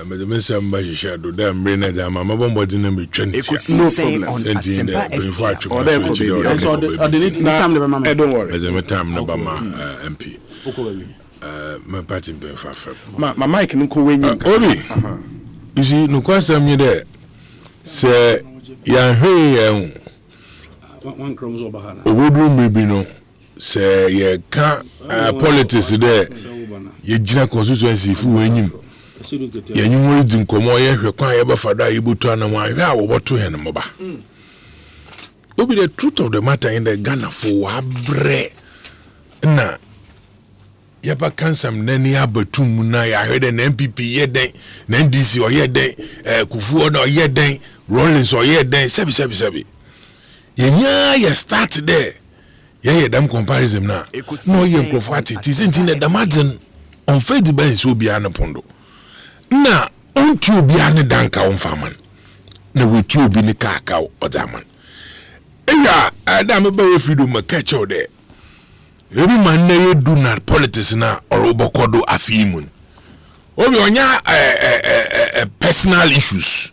me the mensa mbajisha do da mre na da mama bombo di na me twenti no problem senti nda before atwa don't worry as a time na ba ma MP my party be fa my mic nko wenyi Obi you see no kwasa me there say ya hwe one chromosome bahana obodu maybe no say ye ka politics there ye gina constituency fu wenyim ye nyumo di nkomo ye hwe kwan ye ba fada ye botu anam ahwe a wo boto he no ba obi the truth of the matter in the Ghana for wabre na ye ba kansam nani abatum na ya hwe the MPP ye den na NDC o ye den kufu o na o ye den Rollins o ye den sebi ye nya ye start there ye dem comparison na no ye nkrofati ti senti na damaden on fed base obi an pondo na on tu obi an danka on faman na we tu obi ni kaka odaman eya adam ba we freedom catch out there ebi man na ye do na politics na or obokodo afimun obi onya personal issues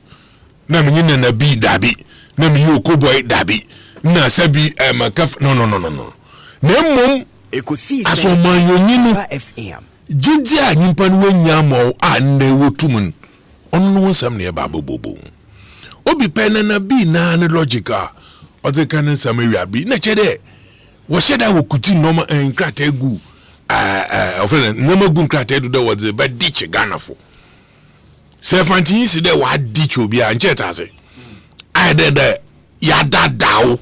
na me nyina na bi dabi na me yoko boy dabi na sabi makaf no na mmom aso man yonyinu jiji a nyimpa no wanya mo a na wotumun ono no nsam na eba bobobo obi pena na bi na ne logical o te kan nsam awia bi na chede wo sheda wo kuti no ma nkrata egu ofren nyama gu nkrata edu de wo ze ba diche Ghana fo se fantin si de wa diche obi a ncheta ase ai de ya dadao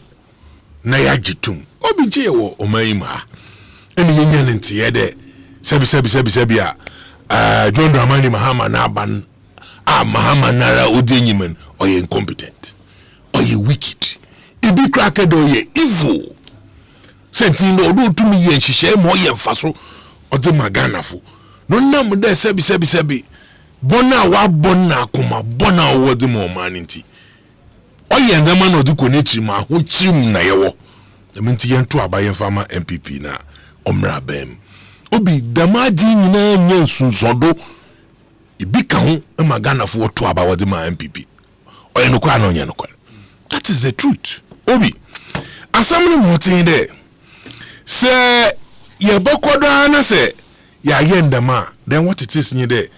na ya jitum obi nche wo omayima eni yenya ntie de sebi a John Dramani Mahama na ban Mahama nara odenyimen oye incompetent oye wicked ibi cracked oye evil sentin no do tumi ye nhihye mo ye mfaso ode magana fo no nam de sebi bona wa bona kuma bona wode mo maninti oye ndama no de konetri ma ho chim na yewo eminti yento abaye fama MPP na omra bem obi damaji nyina nya sunsodo ibi ka ho magana fo to aba wode ma MPP oye no kwa no nya no kwa. That is the truth. Obi asamni motin de se ye bokodo na se ya yendama then what it is nye de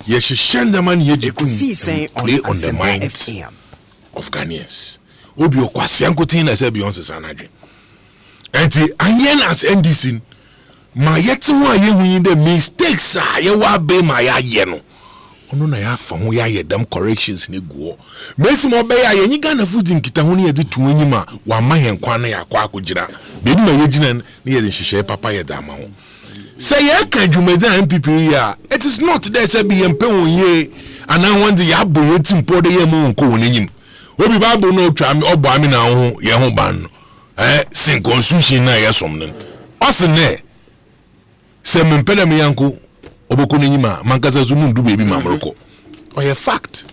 ye shishendama ye jitum play on the minds of Ghanaians. Obi okwasi ankotin na se Beyonce sanadwe enti anyen as NDC ma yeti ho ayehu de mistakes a ye wa be ma ya ye no ono na ya fa ho ya ye dem corrections ne guo mesi mo be ya ye nyi Ghana food nkita ho ne ye ditu anyima wa ma ye nkwa na ya kwa akojira bebi ma ye gina ne ye hihye papa ye da ma ho se ye ka dwumadi MPP ya it is not there say be yempe won ye ana wonde ya bo ye timpo de ye mo nko won anyim obi bible no twa me obo ami na ho ye ho ban no sin constitution na ye som nen osene se mempele me yanko oboko n'enyima mankasa zumu ndu bebi mamroko oye fact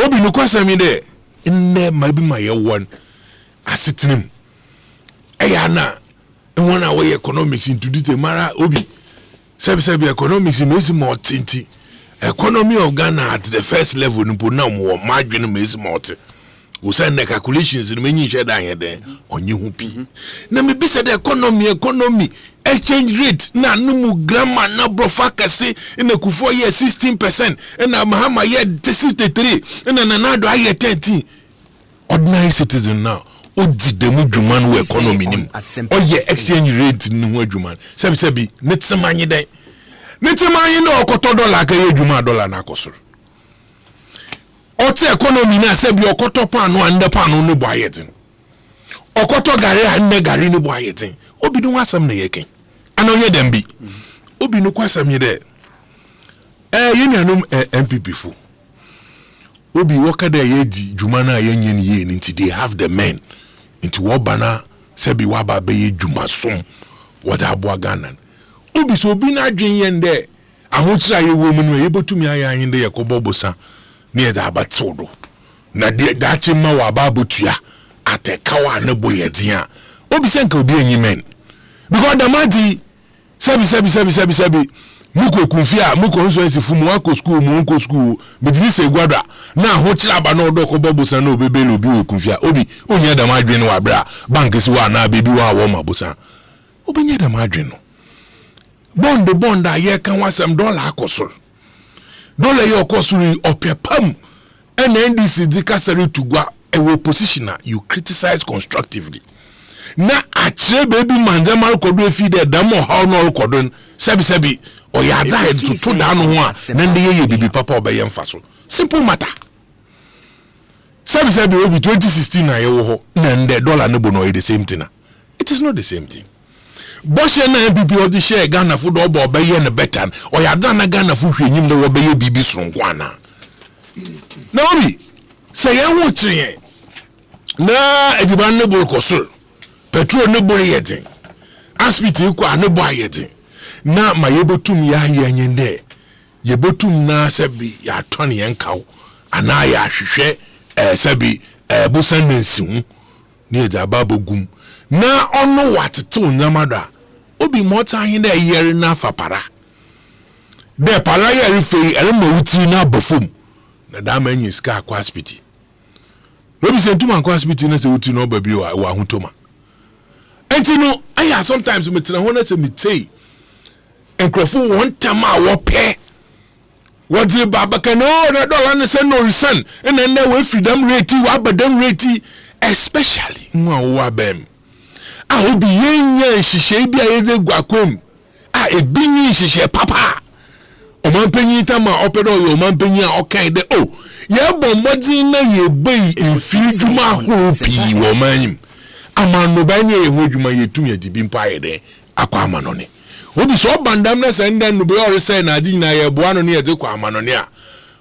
obi no kwasa mi de nne mabi ma ye won asitinim eya na wona we economics into detail mara obi sebi economics mezi motinti economy of Ghana at the first level npo na mo madwene mezi moti we send the calculations in many share dan here onye hu pi na me be say the economy exchange rate na numu grammar na brofa kase na Kufuor year 16% na Mahama year 63 na Nana-Addo year 13 ordinary citizen now odi demu dwuman wo economy nim oye exchange rate ni ho dwuman sebi netsemanye dan netsemanye na okoto dollar ka ye dwuma dollar na akosoro ote economy na sebi okoto pano ande pano ne boayetin okoto gari ande gari ne boayetin obi no wasam na yeken anonye dem bi obi no kwasam ye de yenuanom MPP fu obi wakada ye di dwuma na ye nyen ye nti they have the men into wobana sebi waba be ye dwuma som wada abo Ghana obi so obi na adwen ye nde ahochira ye wo mu no ye botumi ayan nde ye kobobosa ne da abatodo na de dachi ma wa babotua atekawa na boyedin obi senka obi enyimen because the madi sebi muko kunfia muko nso esifu mu akọ school mu nko school bidini se gwada na ahochira aba na odo kobobosa na obebele obi we kunfia obi onya da madwe no abra bank si wa na bebi wa wo mabosa obi nya da madwe no bond aye kan wasam dollar akosoro dollar ye okosoro opepam and NDC dikasere tugwa a position you criticize constructively na achire baby manzamal kodo fi de damo how no kodon sebi o ya da to da no ho a na nde ye bibi papa obeye mfaso simple matter sebi obi 2016 na ye wo ho na nde dollar no bo no the same thing. It is not the same thing. Boshe na MPP of the share Ghana food obo obeye ne betan o ya da na Ghana food hwenyim na obeye bibi sonkwana na obi say ye wo kire na ediban ne bol kosor petrol ne bol yete hospital kwa ne bo ayete na ma yebotum ya yanyende yebotum na sebi ya toni yenkaw ana ya hwehwe sebi busan nansihu ne eja babogum na ono watete onyamada obi mota hin da yere na fapara de pala yere fe ere mawuti na bofum na da manyi ska kwa hospital obi se ntuma kwa hospital na se uti no ba bi wa hotoma enti no aya sometimes me tena ho na se mitei enkrofo won tama wo pe wadi baba ka no na dollar ne se no reason ena na we freedom rate wa badam rate especially nwa wo abem obi yenya hihye bi ayeze gwakom ebinyi hihye papa omampanyi tama opedo yo omampanyi a okan de ye bombodin na ye bei enfiri dwuma hopi wo manyim amano banye ye ho dwuma ye tum ye dibi mpa ye de akwa amano ne obi so bandam na senda no be ore say na adi na ye boa no ne ye de kwa amano ne a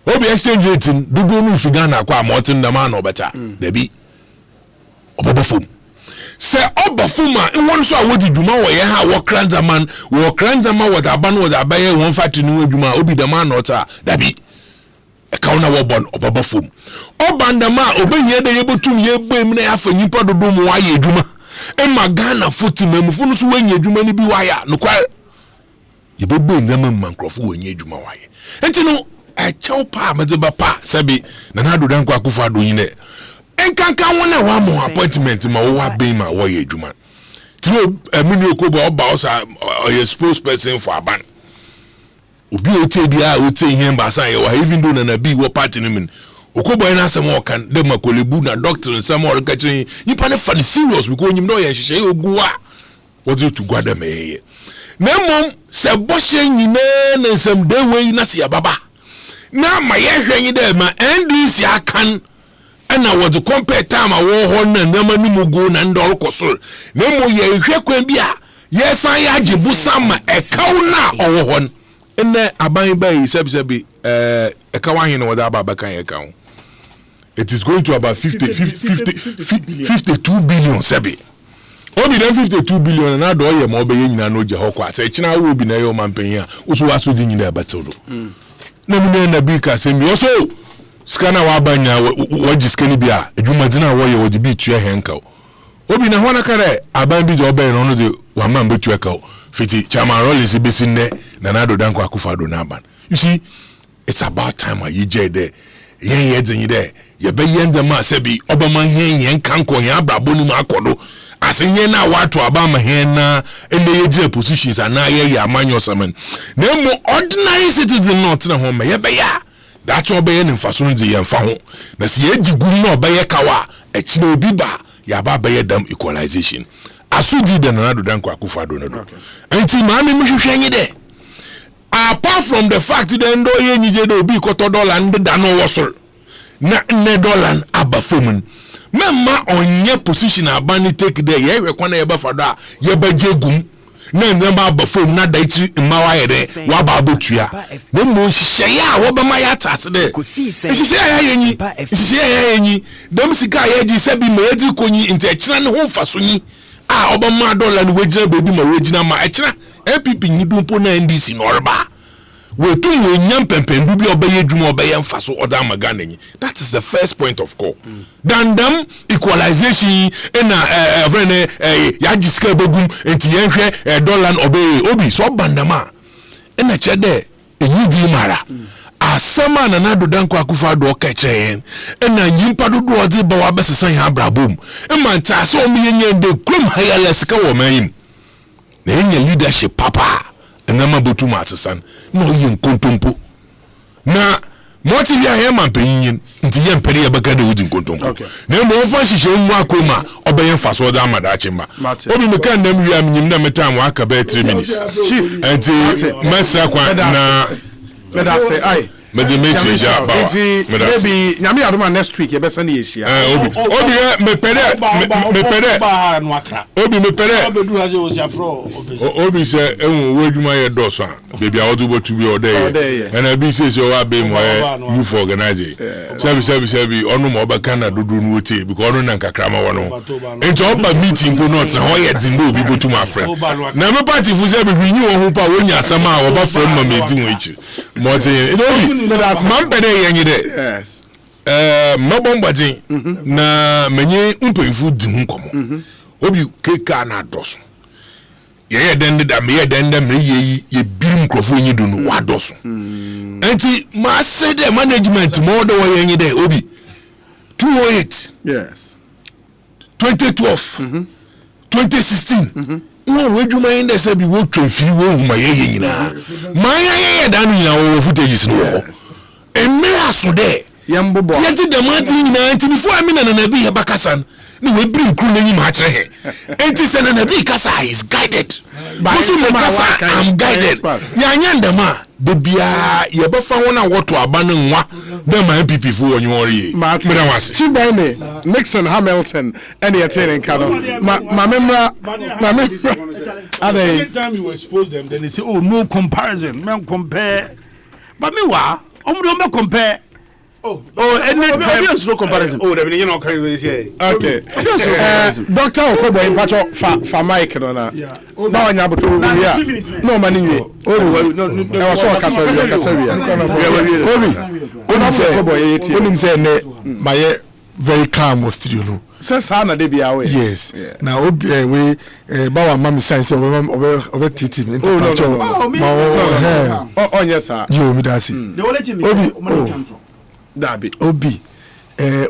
obi exchange rate dudu no figa na akwa amotin da ma no beta dabi obabafum se obafuma won so awodi dwuma wo ye ha wo kranzaman wo da ban wo da baye won fati no dwuma obi da ma no ta dabi e ka wona wo bon obabafum obandama obehie de yebotum ye bem na afa nyipa dodo mu wa ye dwuma e magana foti mamufu no so wanye dwuma ni bi wa ya no kwa yebebe ndama mankrofo wanye dwuma wa ye enti no e chew pa medeba pa sabi na na do dan kwa akufo ado yine enkanka wona wa mo appointment ma wo wa ben ma wo ye dwuma tiro amini okobo oba osa ye spokesperson for aban obi ote bia ote ihe mbasa ye wa even though na bi wo party ni min okobo na asem o kan de makolebu na doctor nsem o ka kire yipa ne fa serious because nyim no ye hihye oguwa what you to gwada me na mom se boshe nyina na nsem de we na se baba na ma ye hwenyi de ma NDC akan ana wo de compare time a wo ho na nyama ni mugo na ndoro kosor na mo ye hwe kwan bi a ye san ya gibu sama e kauna owo hon ene aban bai sebi e kawa hin wo da baba kan ye kan it is going to about 52 billion sebi obi dem 52 billion na do ye mo be ye nyina no je ho kwa se china wo bi na ye man pan ya wo so waso di nyina batoro na mu na bi ka se mi oso skana wa banya waji skani bia edwuma dina wo ye wodi bi tue henka obi na hona kare aban bi do be no de wa man be tue ka fiti chairman Rollins be sinne na na do danko akufa do na ban you see it's about time you je there ye dzinyi there ye be yenda ma sebi obama yen kanko yan abrabo ni ma akodo asenye na wato abama hen na ele ye je positions ana ye amanyo samen na mo ordinary citizen not na ho me ye be ya that's what be mfaso no ye mfa ho na se ye gigum na obeye kawa e kire obi ba ya ba be dam equalization asudi de na do danko akufa do no do enti maami muhwehwe nyi de apart from the fact that ndo ye nyije de obi koto dollar ndi da no wosor na ne dollar abafomun memma onye position abani take there ye rekwana ye ba fado a ye ba jegum na nyamba abafom na da itiri mmawa yede wa ba abotua na mo hihye a wo ba ma ya tase de hihye ya yenyi dem sika ya ji sabi ma yedi konyi inte kira ne ho faso nyi a oba ma dollar ni wejina bebi ma wejina ma ekira APP ni dumpo na NDC no orba wetu wonyam pempendu bi obaye dwuma obaye mfaso oda magana nyi that is the first point of call dandam equalization na vrene ya jiska begum enti yenhwe dollar obaye obi so bandama na chede enyidi mara asama na nado danko akufa do ka kire na nyimpa dodo odi ba wa besesan ya abrabom manta so omiyenye nde krum hayala sika wo mayim na yenye leadership papa ngama botuma asesan no yin kontompo na moti bia he mampanyin nti ye mpere ye baka de wudi kontompo na mo fa hihye mu akoma obaye faso da amadache ma obi me kan nam wi am nyim na metam wa aka be 3 minutes chief enti masa kwa na let us say ai Medemeche ja ba. Maybe nyame adoma next week ye be send ye hia. Obi me pere Obi me pere. Obi se enwo wedwuma ye doso a. Baby a odubo to be odey. And I be say so wa be mo you for organize. Sebi onu mo ba kana dudu nu oti because onu na nkakrama wono. Enti oba meeting go not na ho ye dimbo obi botu ma friend. Na me party fu se be hwinyi wo ho pa wonya asama a wo ba friend ma meeting wo ichi. Mo te obi mampede yenye de yes mabombaje na menye umpefu di hu komo obi keka na doso ye den da me ye den da me ye birim krofo nyi do no wa doso enti ma say the management mo do yenye de obi 208. Yes. 2012. 2016. No, we do my end as we work to free wo my yina. My dan nyina wo footages no. And me aso there. Yambobo. Yet the mountain 90 before I mean na be bakasan. No we bring crew na nyima ache. Enti se na be kasa is guided. Also me kasa I'm guided. Yanya ndema de bia ye be fa wona woto aba no nwa dem my MPP fu onye ori. Me da wase. Chibane, Nixon, Hamilton, and the attending Kano. My memory. Every time you expose them, then they say, "Oh, no comparison, man, compare." But meanwhile, don't compare. Anytime there's no comparison. You know, can you say? Okay. Doctor Okobo in Pacho for Mike no na. Ba nya butu ya. No mani ni. No so kasawia. Onim say ne my very calm was studio no. Says Hana de bia we. Yes. Now we ba wa mama science obe titi into Pacho. Oh yes sir. You me that see. The only thing is Dabi. Obi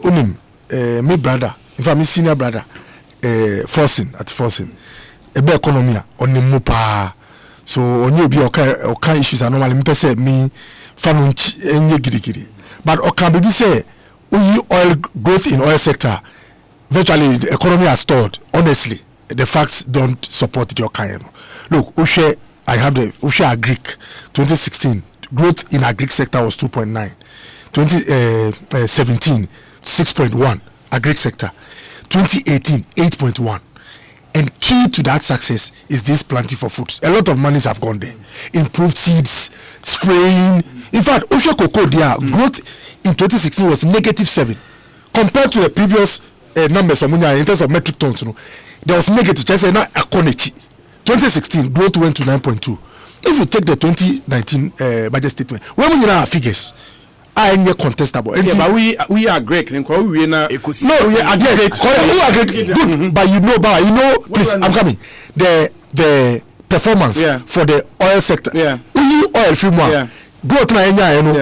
onim me brother in fact me senior brother forcing ebe economy onim mu pa so onye obi oka issues are normally me pese me fanu enye girigiri but oka be say oil growth in oil sector virtually the economy has stalled. Honestly, the facts don't support the Okayeno. Look, I have the Agric 2016 growth in agric sector was 2.9. 2017 6.1 agric sector. 2018 8.1. And key to that success is this planting for foods. A lot of monies have gone there. Improved seeds, spraying. In fact, Osha Cocoa there growth in 2016 was -7 compared to the previous numbers of in terms of metric tons. There was negative. Just now 2016 growth went to 9.2. If you take the 2019 budget statement, when we know our figures, are contestable. Yeah, but we are great. No, we are great. Good, but you know, please, I'm coming. The performance for the oil sector. Yeah. Oil film. Yeah. Growth na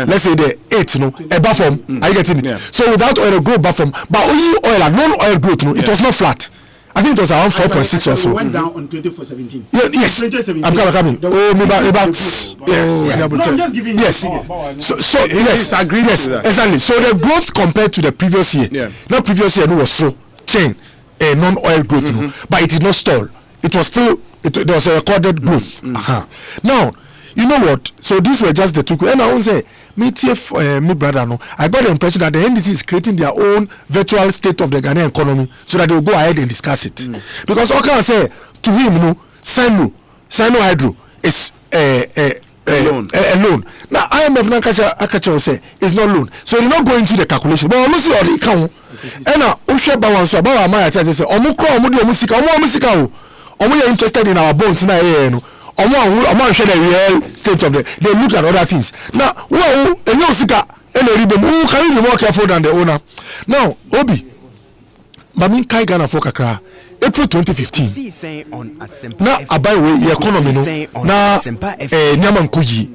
let's say the 8 above from are you getting it? So without oil growth above from, but only oil and non-oil growth it was not flat. I think it was around 4.6 or so. It went down on 2017. Yes. 2017. I'm coming. Yes. No, I'm just giving yes. So yes, I agree. Yes, exactly. So the growth compared to the previous year, not previous year, no was slow chain, non-oil growth, but it did not stall. It was still there was a recorded growth. Now, you know what? So these were just the two. And I won't say, me brother, no. I got the impression that the NDC is creating their own virtual state of the Ghanaian economy so that they will go ahead and discuss it. Because all can say to him, Sino Hydro is a loan. Now IMF Akacha will say it's not loan. So you're not going to the calculation. But almost all the account. And now Osha Bawan so about my say Omo interested in our bonds now. I'm sure the real state of they look at other things. Now, well, and you see that who can be more careful than the owner. Now, Obi, Bamin Kai Ghana for Kakra, April 2015. Now, about the economy, no. Now, Nyaman Kuji.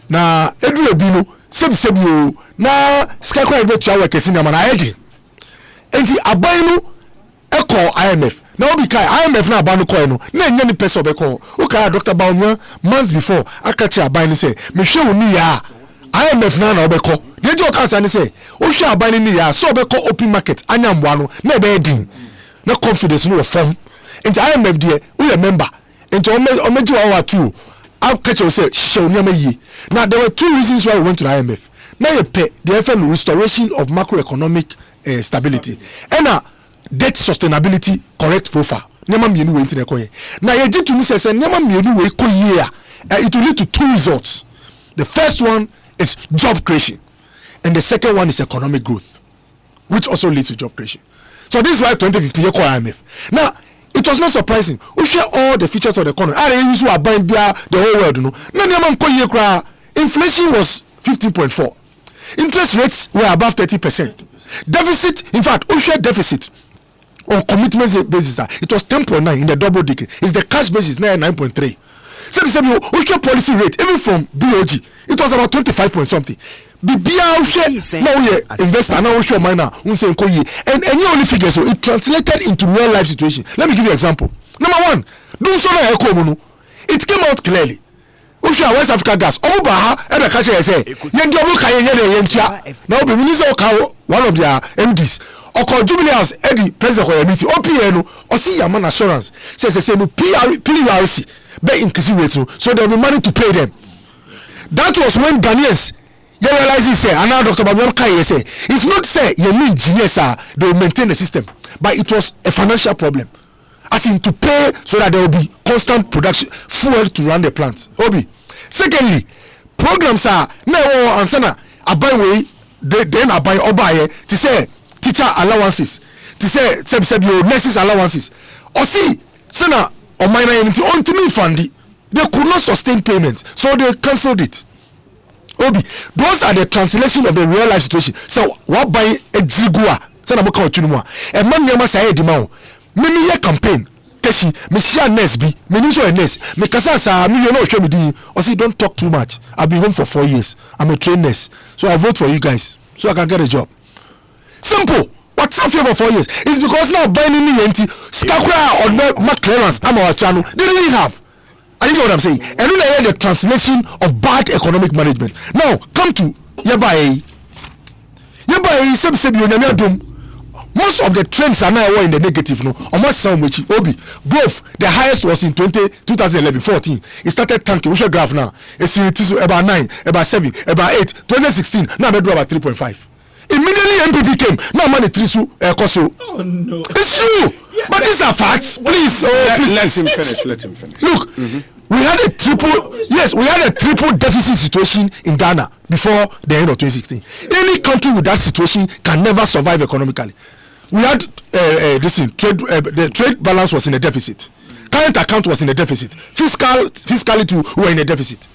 Now, Edru Bino, Sebio, now, Skyquire bet to our Casino Manadi. And the Abaino. Echo IMF. Now be kai IMF na abanu coin no. Na nya ni person be call. O kai Dr. Baumia months before akachi aban ni say, "Me hwe oni ya." IMF na be call. The jo kan say, "O hwe aban ni ya, so be call open market anya mboa no na be din." Na confidence no form. Into IMF there, we remember. Into omeji wa two. Akachi say, "Hwe oni amayi." Now there were two reasons why we went to the IMF. Now you pay the FM restoration of macroeconomic stability. And debt sustainability correct profile. Nyama mienu we intine koye. Na yeji to me say nyama mienu we koye it will lead to two results. The first one is job creation and the second one is economic growth, which also leads to job creation. So this is why 2015 you call IMF. Now it was not surprising. We share all the features of the economy. I use to buying the whole world, no. Na nyama koye kra. Inflation was 15.4. Interest rates were above 30%. Deficit, in fact, we share deficit on commitment basis, it was 10.9 in the double digit. It's the cash basis now 9.3. Which policy rate, even from BOG, it was about 25 point something. Now we investor now we show minor and any only figures, so it translated into real life situation. Let me give you an example. Number one, it came out clearly. Usha West Africa Gas, Omubaha, and the catcher say, now the minister one of their MDs, or called Jubilee House, Eddie, President of the meeting, OPN, or see Yaman Assurance, says the same PRC, by increasing rates, so there will be money to pay them. That was when Ghanaians realized, say, and now Dr. Babylon Kai say, it's not say you mean genius, they will maintain the system, but it was a financial problem. As in to pay so that there will be constant production, fuel to run the plants. Obi. Secondly, programs are now answer abai way then abai obaye to say teacher allowances, to say your nurses allowances. Or see, sana or minor entity on to me fundy. They could not sustain payments, so they cancelled it. Obi, those are the translation of the real life situation. So what buy a jigua? Sana mo ka tunumwa. E man nyama say di ma. Many year campaign keshi me share nurse bi me nim so a nurse me kasa sa me no show me di or say don't talk too much. I've been home for 4 years. I'm a trained nurse, so I vote for you guys so I can get a job. Simple. What's up here for 4 years? It's because now buying me empty skakura or my clearance I'm our channel they really have. I you know what I'm saying? And then I hear the translation of bad economic management. Now come to Yabai sebi onyame adom. Most of the trends are now in the negative. No, almost some which Obi growth. The highest was in 2011-14. It started tanking. Which graph now? It's about 9, about 7, about 8. 2016 now they draw about 3.5. Immediately MPP came. Now money 3 koso. Oh no, it's true. Yeah, but these are facts. Please, please let him finish. Look, we had a triple deficit situation in Ghana before the end of 2016. Any country with that situation can never survive economically. We had the trade balance was in a deficit. Current account was in a deficit. Fiscally too, we were in a deficit.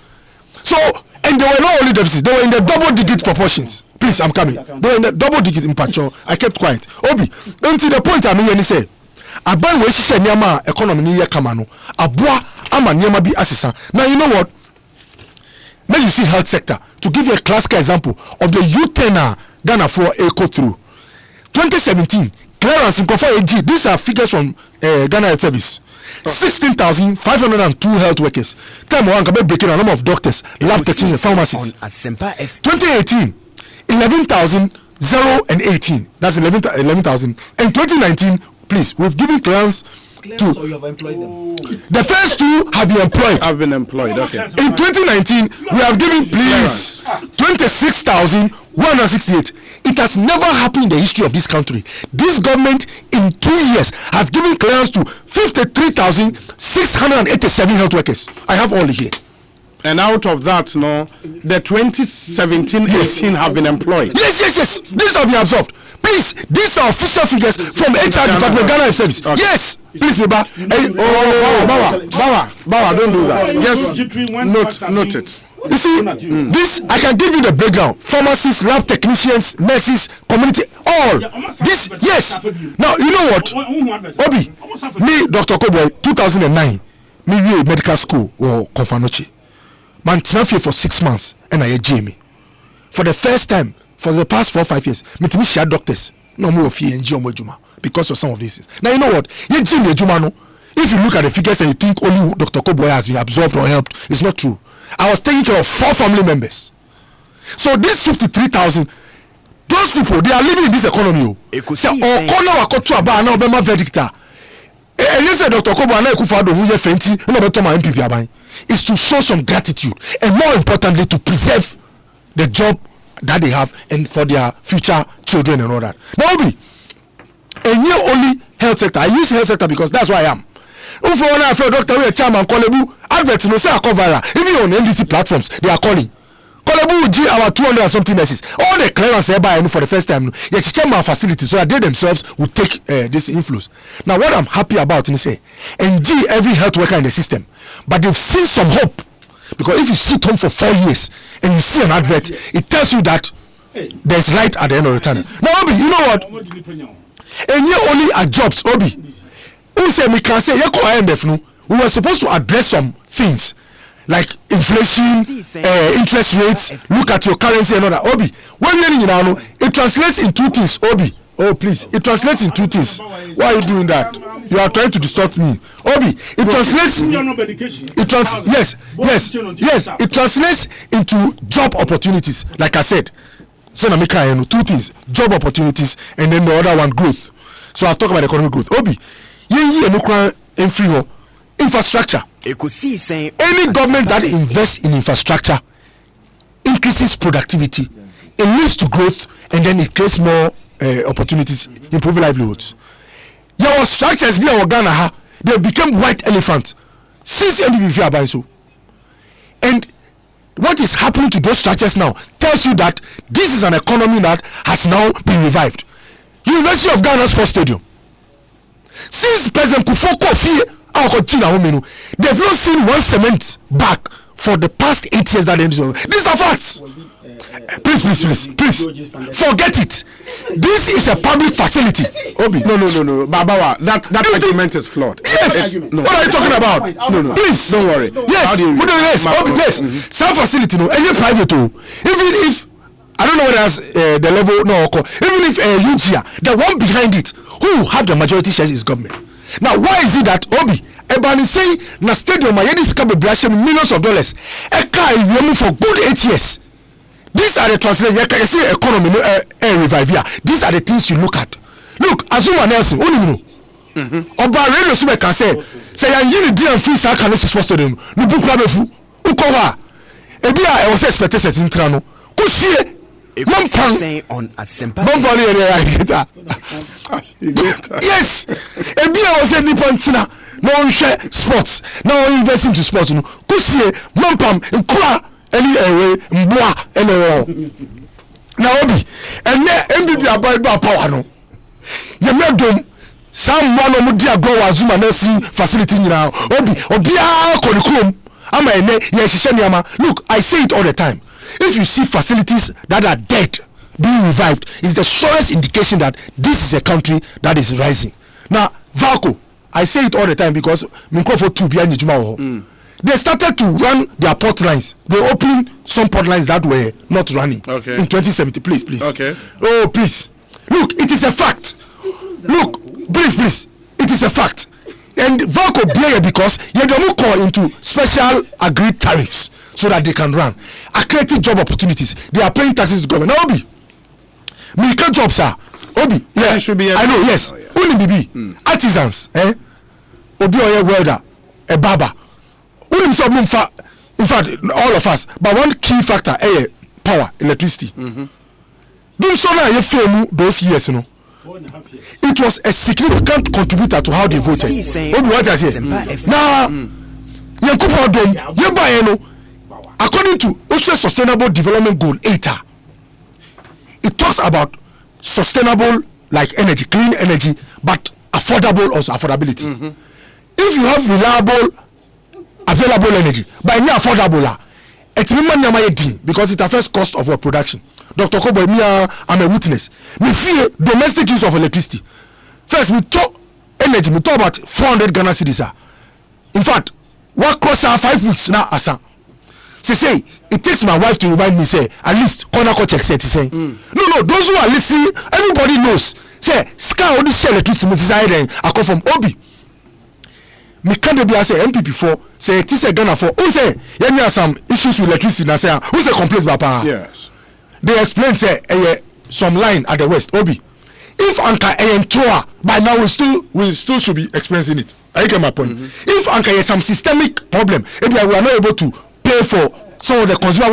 So, and they were not only deficits, they were in the double-digit proportions. Please, I'm coming. They were in the double-digit immature. I kept quiet. Obi, until the point I mean, say, Aban we share nyama economy ni ye kama no. Aboa ama nyama bi asisa. Now you know what? Now you see health sector. To give you a classic example of the U-turn Ghana for echo through. 2017, clearance in Kofa AG. These are figures from Ghana Health Service. 16,502 health workers. Time one can be breaking a number of doctors, lab technicians, pharmacists. 2018, 11,018. That's 11,000. And 2019, please, we've given clearance to. So you have employed them. The first 2 have been employed. I've been employed. Okay. In 2019, we have given, please, 26,168. It has never happened in the history of this country. This government in 2 years has given clearance to 53,687 health workers. I have all here. And out of that, no, the 2017-18 have been employed. Yes. These have been absorbed. Please, these are official figures from HR Department, Ghana Health Service. Okay. Yes, please, Baba. Bawa, don't do that. Yes, note it. You see, this, I can give you the breakdown. Pharmacists, lab technicians, nurses, community, all. This, yes. Now, you know what? Obi, me, Dr. Koboy, 2009, me medical school or Konfanochi. Man, transfer for 6 months, and I Jamie. For the first time, for the past 4 or 5 years, me to me share doctors. No more of here in Juma because of some of these things. Now, you know what? Ye Jimmy Juma no. If you look at the figures and you think only Dr. Koboy has been absorbed or helped, it's not true. I was taking care of 4 family members. So this 53,000, those people, they are living in this economy. So, or corner wakotu aba na obema verdict. And you say Dr. Kobo na Akufo-Addo who ye fenti no beto ma MPP aban is to show some gratitude and more importantly to preserve the job that they have and for their future children and all that. Now Obi, and you only health sector. I use health sector because that's why I am. If you want to doctor we chairman Kolebu adverts no say I cover even on NDC platforms they are calling Kolebu will give our 200 and something nurses. All the clearance they buy for the first time. Yes, chairman facility so that they themselves will take this influence. Now what I'm happy about is say NG every health worker in the system, but they've seen some hope because if you sit home for 4 years and you see an advert, it tells you that there's light at the end of the tunnel. Now Obi, you know what? And you only at jobs Obi. Who say we can say we were supposed to address some things like inflation, interest rates, look at your currency and all that. Obi, when you know, it translates in two things. Obi, oh please, it translates in two things. Why are you doing that? You are trying to distort me. Obi, it translates. Yes. It translates into job opportunities. Like I said, two things: job opportunities, and then the other one, growth. So I'll talk about economic growth. Obi, in free infrastructure. Any government that invests in infrastructure increases productivity. It leads to growth, and then it creates more opportunities, improving livelihoods. Your structures be our Ghana, they become white elephants since NDP are so. And what is happening to those structures now tells you that this is an economy that has now been revived. University of Ghana Sports Stadium. Since President Kufuor Kofi they've not seen one cement back for the past 8 years that they these are facts. Please forget it. This is a public facility. Obi, no, Babawa, that argument is flawed. Yes. What are you talking about? No. Please, don't worry. Yes, yes. Some facility, no, any private, even if I don't know whether that's the level no occur. Even if UGA, the one behind it, who have the majority shares is government. Now, why is it that Obi Ebani say na stadium ma yedi sika bebrashe millions of dollars eka iwiemu for good 8 years? These are the translation. You see economy revive here. These are the things you look at. Look, Azuma Nelson, only Oba radio sube can say ya yini di and free sa can sports stadium. No book befu. Uko wa. Ebia I was expected in Trano. Kusie Mampang on Asempa. Yes. Ebia was a nipantina. No share sports. No invest into sports. No. Kusie Mampam Nkwa any Mbwa any na Obi and MBB about power no. Yemedom some one of the go Azuma nursing facility now. Obia Konikrum. Ama ene yeshisheniama. Look, I say it all the time. If you see facilities that are dead being revived, it's the surest indication that this is a country that is rising. Now, Valco, I say it all the time because Minkofo 2 they started to run their port lines. They opened some port lines that were not running in 2017. Please. Okay. Oh, please. Look, it is a fact. Look, please. It is a fact. And Valco bear because you don't call into special agreed tariffs so that they can run. Are creating job opportunities. They are paying taxes to government. Now, Obi, make jobs, sir. Obi, yeah, should be. I know, yes. Only BB artisans, Obi or welder, a barber. In fact, all of us. But one key factor, power, electricity. Do so now you fail those years, you know. It was a significant contributor to how they voted. What I say now, according to OSHA Sustainable Development Goal 8, it talks about sustainable like energy, clean energy, but affordable also affordability. If you have reliable, available energy, but not affordable, it's because it affects cost of our production. Dr. Kobo, I'm a witness. Me fear domestic use of electricity. First, we talk energy. We talk about 400 Ghana cedis. In fact, what cross 5 weeks now, asa. Say, it takes my wife to remind me, say, at least corner check say. No, those who are listening, everybody knows. Say, Sky only share electricity. I come from Obi. Me can't be say MPP for say it is a Ghana for. Who say you have some issues with electricity? Now say who say complaints, Papa? Yes. They explain say some line at the west Obi. If Anka Troa by now we still should be experiencing it. I get my point. If Anka has some systemic problem, maybe we are not able to pay for some of the consumer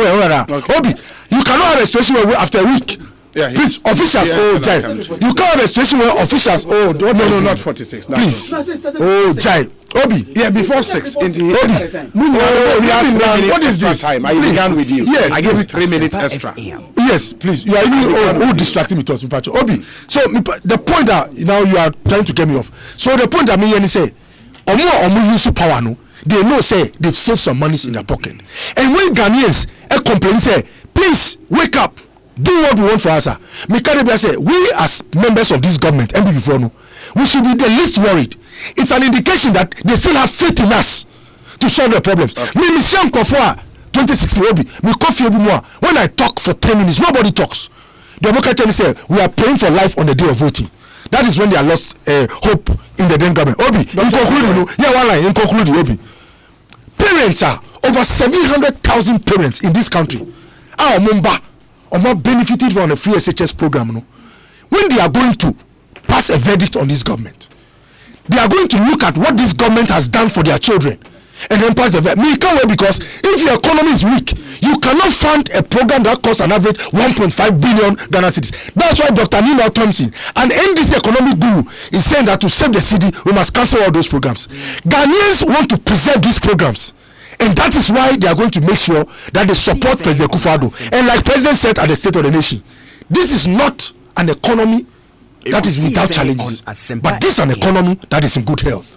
Obi, you cannot have a situation where after a week. Yeah, please, officials. You can't have a situation where officials. No, not 46. Please. Jai. Obi. Yeah, before 6. Obi. What is this time? I began with you. Yes. I give you 3 minutes extra. Yes, please. You are even distracting me to us, Obi. So the point that now you are trying to get me off. So the point that me and say, Omu use power no. They know say they've saved some money in their pocket. And when Ghanaians complain say, please wake up. Do what we want for us. Mikadebia say we as members of this government, MPP, we should be the least worried. It's an indication that they still have faith in us to solve the problems. Me Michelle Kofua 2016 Obi, me coffee more. When I talk for 10 minutes, nobody talks. The Democrats say we are praying for life on the day of voting. That is when they are lost hope in the then government. Obi, in conclude, in conclude, Obi. Parents are over 700,000 parents in this country. Our Mumba are more benefited from the free SHS program. No? When they are going to pass a verdict on this government, they are going to look at what this government has done for their children and then pass the verdict. Me can't wait, because if your economy is weak, you cannot fund a program that costs an average 1.5 billion Ghana cedis. That's why Dr. Nina Thompson, an NDC economic guru, is saying that to save the city, we must cancel all those programs. Ghanaians want to preserve these programs. And that is why they are going to make sure that they support President Kufuor. And like President said at the State of the Nation, this is not an economy that is without challenges, but this is an economy that is in good health.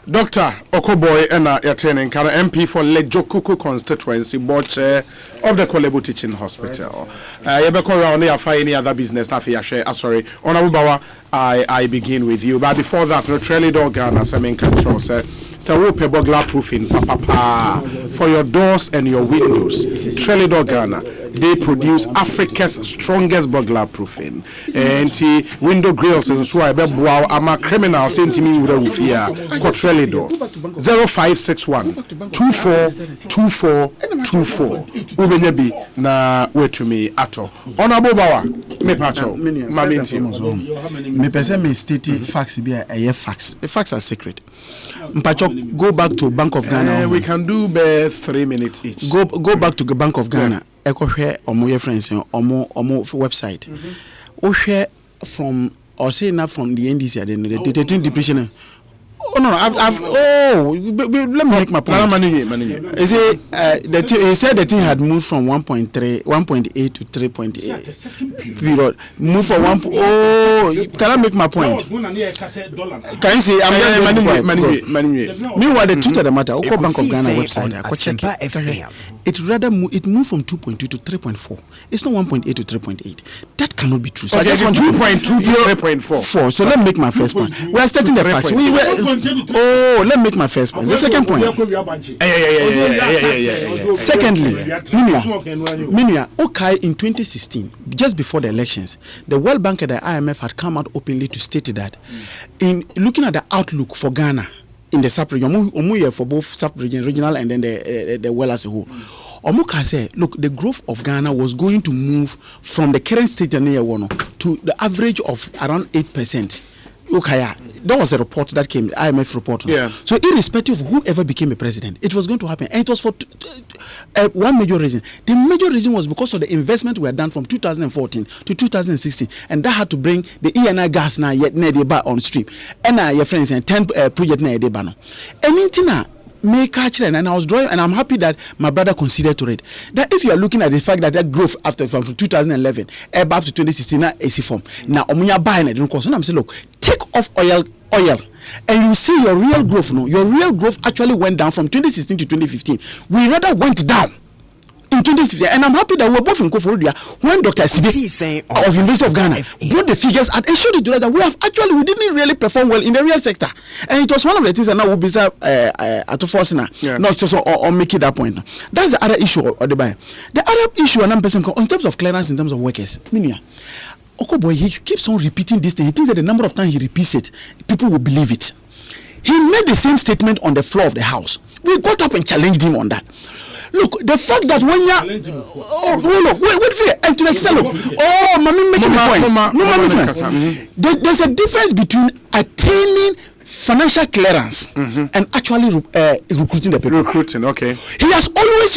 Dr. Okoboy Ena Yaten Nkara, MP for Lejokuku constituency, board chair of the Kolebu Teaching Hospital. Yebeko Raoni Afa any other business na fi share. Sorry, Honorable Bawa, I begin with you. But before that, no Trelidor Ghana Semen control said, so we pay burglar proofing papa for your doors and your windows. Trelidor Ghana, they produce Africa's strongest burglar proofing. And window grills and so I be wow ama criminal intimi with ufia. Trelidor 0561 242424 Ubenyebi na wetumi ato. Honorable Bawa, me pacho maminti me pese me state facts be a facts. The facts are secret. Mpacho, go back to Bank of Ghana. We can do 3 minutes each. Go back to the Bank of Ghana. Eko share omo friends omo website. O share from or say not from the NDC the 13 depression. Oh no, let me make my point. He said the thing had moved from 1.8 to 3.8 period. Move for one. Oh, can I make my point? Can you see? I'm meanwhile, the truth of the matter, Oko Bank of Ghana website, I could check it. It rather it moved from 2.2 to 3.4. It's not 1.8 to 3.8. That cannot be true. So I just want 2.2 to 3.4. So let me make my first point. We are stating the facts. Let me make my first point. The second point. Secondly, Minia, okay, in 2016, just before the elections, the World Bank and the IMF had come out openly to state that in looking at the outlook for Ghana in the sub-region, for both sub-region, regional, and then the world as a whole. Omuka said, look, the growth of Ghana was going to move from the current state to the average of around 8%. Okay, that was a report that came, the IMF report. Yeah. So irrespective of whoever became a president, it was going to happen. And it was for one major reason. The major reason was because of the investment we had done from 2014 to 2016. And that had to bring the ENI gas now yet on stream. And your friends and 10 project na yet and make and I was drawing, and I'm happy that my brother considered to read that if you are looking at the fact that growth after from 2011 up to 2016 now AC form now omunya buying it because I'm saying look, take off oil and you see your real growth. No, your real growth actually went down from 2016 to 2015. We rather went down in 2016, and I'm happy that we're both in Koforidua when Dr. Sibi of University of Ghana brought the figures and showed it to us that we didn't really perform well in the real sector, and it was one of the things that now will be at force now, not just or making that point. That's the other issue or the buy. The other issue, and in terms of clearance, in terms of workers, Minia. Okoboy, he keeps on repeating this thing. He thinks that the number of times he repeats it, people will believe it. He made the same statement on the floor of the house. We got up and challenged him on that. Look, the fact that when you wait for it to excel. Mami making the point. There's a difference between attaining financial clearance and actually recruiting the people. Okay. He has always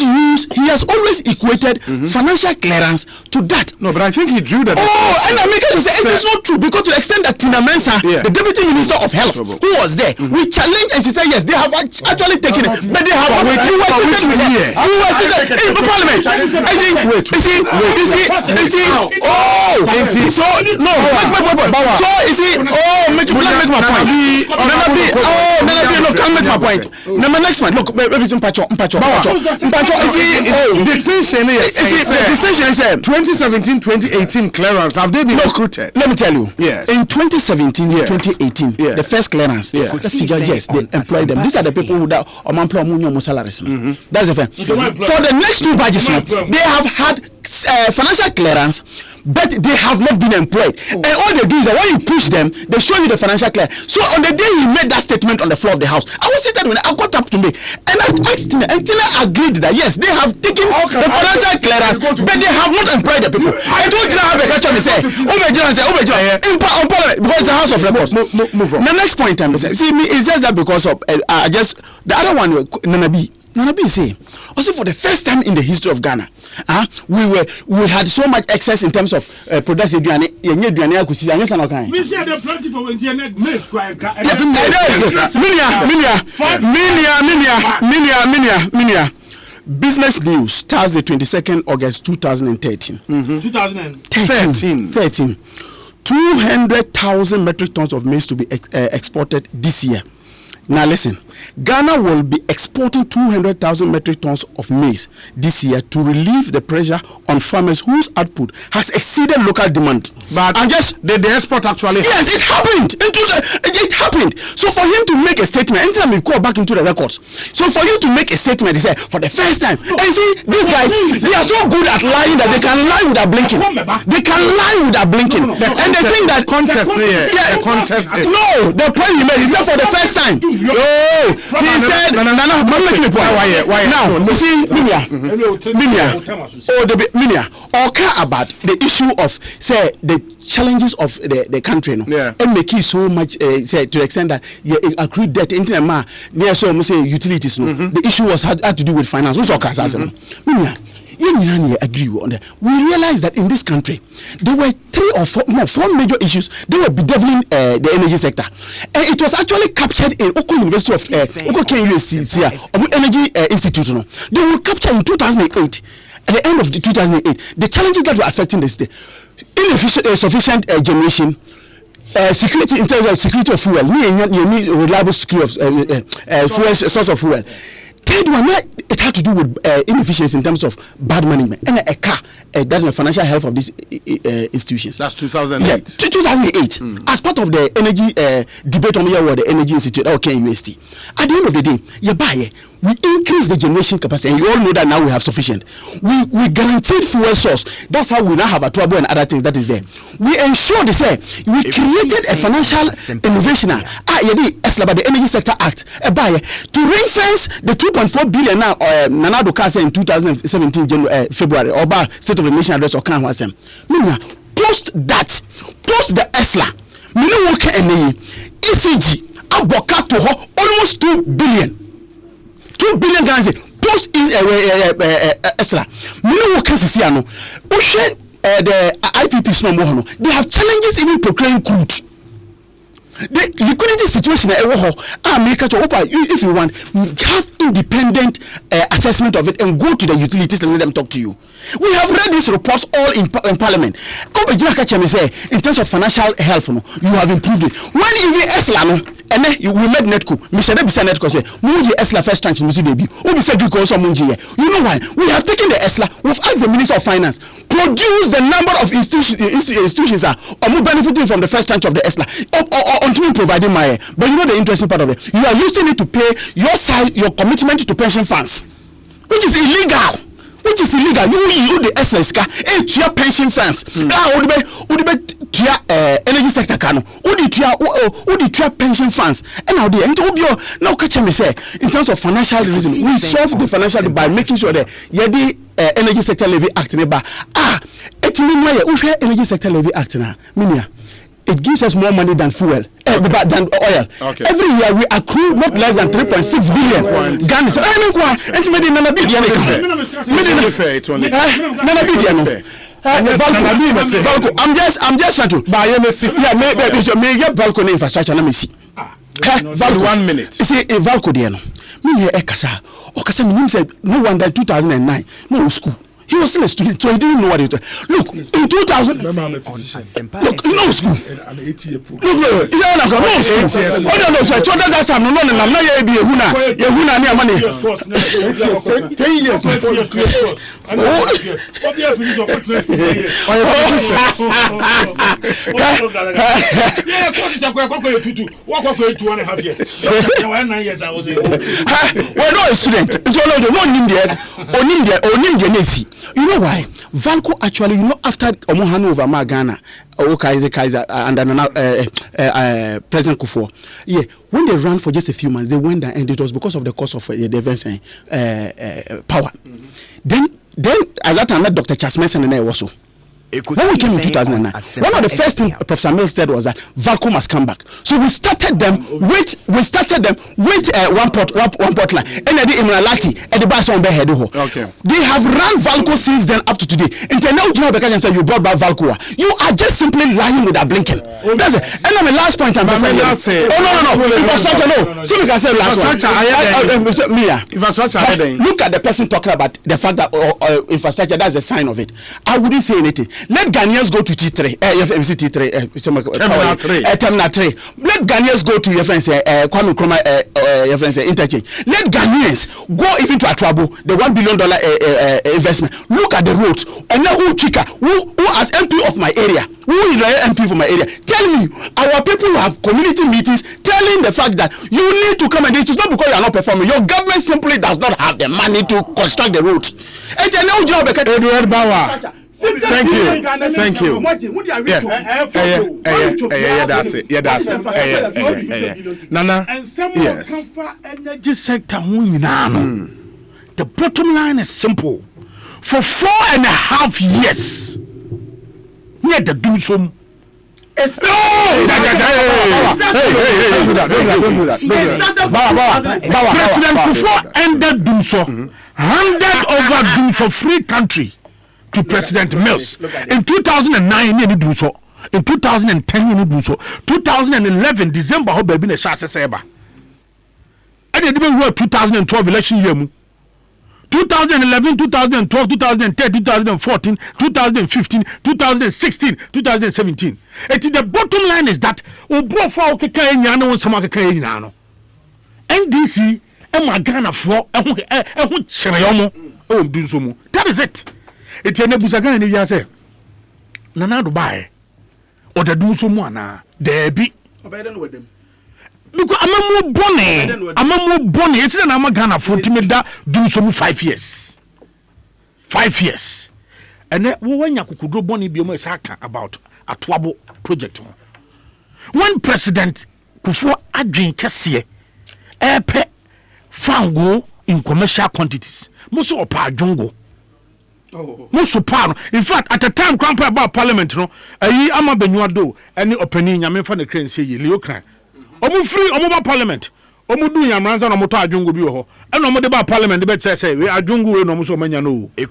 equated financial clearance to that. No, but I think he drew that. And I make it say it is not true because to the extent that Tina Mensah, the Deputy Minister of Health, who was there, we challenged and she said yes, they have actually taken it, but they have in the Parliament. Make my point. no, come make my point. Now my next point, look, everything Mpacho. The distinction is 2017-2018 clearance. Have they been recruited? Let me tell you. Yes. In 2017-2018, the first clearance, the figure, yes, they employed them. These are the people who that employ more salaries. That's the fact. For the next two budgets, they have had financial clearance, but they have not been employed. And all they do is that when you push them, they show you the financial clearance. So on the day he made that statement on the floor of the house, I was sitting when I got up to me and I asked him, and Tina agreed that yes, they have taken the financial clearance, but they have not employed the people. I told you I have a question. They say, because it's a house of records. Move on. The next point, see me, it's just that because of the other one, Nanabi say also for the first time in the history of Ghana, we had so much excess in terms of production. Minia. Business News, Thursday, 22nd August 2013. 2013. 200,000 metric tons of maize to be exported this year. Now listen, Ghana will be exporting 200,000 metric tons of maize this year to relieve the pressure on farmers whose output has exceeded local demand. But and just the export actually. Yes, it happened. It happened. So for him to make a statement, anytime we go back into the records. So for you to make a statement, he said for the first time. And see, these guys, they are so good at lying that they can lie without blinking. They can lie without blinking. And they think that contest is. No, the point he made is that for the first time. No, he said, no, I'm making a point. Why? Now, you see, Minia, or care about the issue of, say, the challenges of the country, no? And make it so much, say, to the extent that accrued debt, near so say utilities, no? The issue had to do with finance. Minia. You agree on that. We realize that in this country there were four major issues that were bedeviling the energy sector, and it was actually captured in Oko University of Energy Institute. No, they were captured in 2008. At the end of 2008, the challenges that were affecting the state: insufficient generation. Security in terms of security of fuel, you need reliable security of fuel source of fuel. Third one, it had to do with inefficiency in terms of bad management and a car. That's the financial health of these institutions. That's 2008. Yeah, 2008. As part of the energy debate on the Energy Institute, UST. At the end of the day, we increase the generation capacity, and you all know that now we have sufficient. We guaranteed fuel source. That's how we now have a trouble and other things that is there. We ensure we created a financial innovation. The Energy Sector Act to ring-fence the 2.4 billion now Nanado Kase in 2017 February or by State of the Nation address or can wasem. Post the ESLA. Minuwoke ene ECG aboka to almost 2 billion. 2 billion Ghana post is ESLA. Minuwoke sisiano. Ushe the IPP no. They have challenges even procuring crude. The liquidity situation if you want, have independent assessment of it and go to the utilities and let them talk to you. We have read these reports all in Parliament. In terms of financial health, you have improved it. When even ESLA, and then we made Netco, Mr. Debisa Netco say, Munji ESLA first tranche, you know why? We have taken the ESLA, we've asked the Minister of Finance, produce the number of institutions are benefiting from the first tranche of the ESLA. Until providing my, but you know the interesting part of it, you are using it to pay your commitment to pension funds, which is illegal. You the SSK to your pension funds. Energy sector cano. To your pension funds. And now now catch me say in terms of financial reason, we solve the financial by making sure that the Energy Sector Levy Act Energy Sector Levy Act Minia. It gives us more money than fuel, than oil. Okay. Every year we accrue not less than 3.6 billion. Ghana. I'm just trying to. Maybe Valco infrastructure. Let me see. Valco 1 minute. You see, Valco there no. Me here Ekasa. Okasa me said no wonder 2009. No school. He was still a student, so he didn't know what he was doing. Look, in 2000, look, no school. Look, no school. Oh, no, so I told that I'm not Yehuna near money. 10 years before you we're not a student. You know why? Valco actually, you know, after Omohanu over Ghana, Kaiser under President Kufuor, yeah, when they ran for just a few months, they went down, and it was because of the cost of the defense power. Then at that time, Dr. Charles Mason and I also. When we came in 2009, one of the first things Professor Mills said was that Valco must come back. So we started them with one pot line. And the Imralati at the bus on Behead. Okay. They have run Valco since then up to today. And now you know because you brought back Valco. You are just simply lying without blinking. That's it. And then the last point I'm saying. No. Infrastructure, no. So we can say last one. Infrastructure. Look at the person talking about the fact that infrastructure. That's a sign of it. I wouldn't say anything. Let Ghanaians go to T3, FMC T3, Terminal 3. Let Ghanaians go to your friends, Kwame Nkrumah, your friends, interchange. Let Ghanaians go even to Atrabo, the $1 billion investment. Look at the roads. And now who as MP of my area, who is the MP for my area, tell me, our people have community meetings telling the fact that you need to come, and it is not because you are not performing. Your government simply does not have the money to construct the roads. Thank you. That's it. Nana. And someone come for energy sector. The bottom line is simple. For 4.5 years, we had to do some. President Kufuor ended Dumso, handed over Dumso free country to President Mills. In 2009, you do so. In 2010, you do so. 2011, December, how baby na shase seba. And they didn't work 2012 election year. 2011, 2012, 2010, 2014, 2015, 2016, 2017. And the bottom line is that NDC and my Ghana for that is it. It's a nebuzagan in the say Nana Dubai or the do so one there be because I'm a more bonny. It's an Amagana for Timida do so 5 years. 5 years. And then when you could do Bonnie Biomesaka about a Twabo project. When President Kufuor Adrian Cassie airpe fango in commercial quantities. Most of our jungle. Most of in fact, at the time, Grandpa about Parliament, no, Ama Benuado, any opening, I mean, for the crane say, Leo Cran. Omu free, Omu Parliament. Omu do Yamranza, Omoto Jungu Bio, and Omo about Parliament, the bed say, we are Jungu, no Muso Manano. And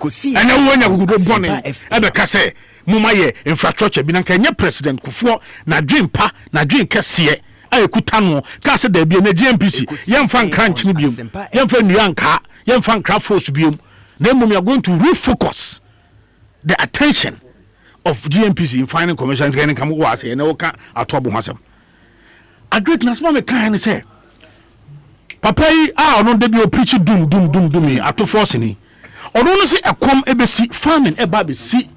then when you go bonnet, Ebekase, Mumaye, infrastructure, Binanka, President Kufuor, na dream pa, na dream Cassie. I could tano, Cassa de Bien, GMPC, young fan crunch medium, young fan Yanka, young fan craft force bium. Then we are going to refocus the attention of GMPC in finding commercials getting come was and okay at Tobu Hasam. A great Nasma can say, Papa, no debut preach doom me at forcing. Or don't say a come ABC farming a baby see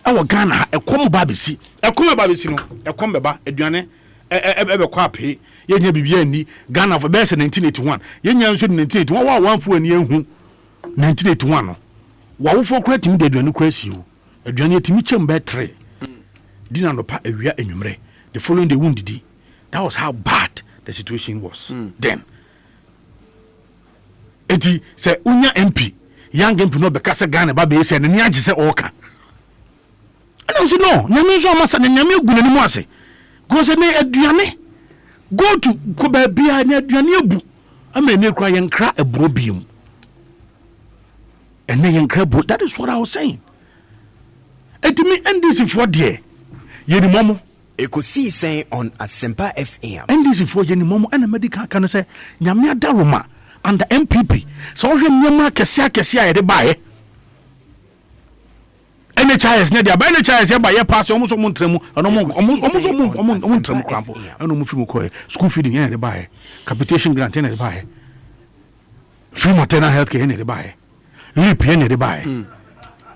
our Ghana, a come baby see, a come baby see, a come baba, a Diane, a quapi, Yenya Bibiani, Ghana for best in 1981, Yenya 1981, one for a year 1981 wa for credit me de duanu kwasi o aduane timi chem be 3 dina no pa awia enwumre the following day woundidi. That was how bad the situation was then. Eti say unya MP young MP no be kasa Ghana ba be say ne age say oka and I say no nyame so amasa ne nyame gu nani mu ase go say ne aduane go to ko ba bia ne aduane abu ama ne kra yenkra aburo biom. And then incredible. That is what I was saying. And to me, NDC for dear, Yeni Momo. Ekosi saying on Asempa FM. NDC for Yeni Momo and a medical can say, Yamia Daruma and the MPP. So, Yamma Cassia at the buy. NHIS ne dia ba NHIS ya ba ye pass omo so mo ntremu omo ntremu krampo eno mo fi mo koy school feeding ya de ba capitation grant ya de ba free maternal health care ya de ba leap ya de ba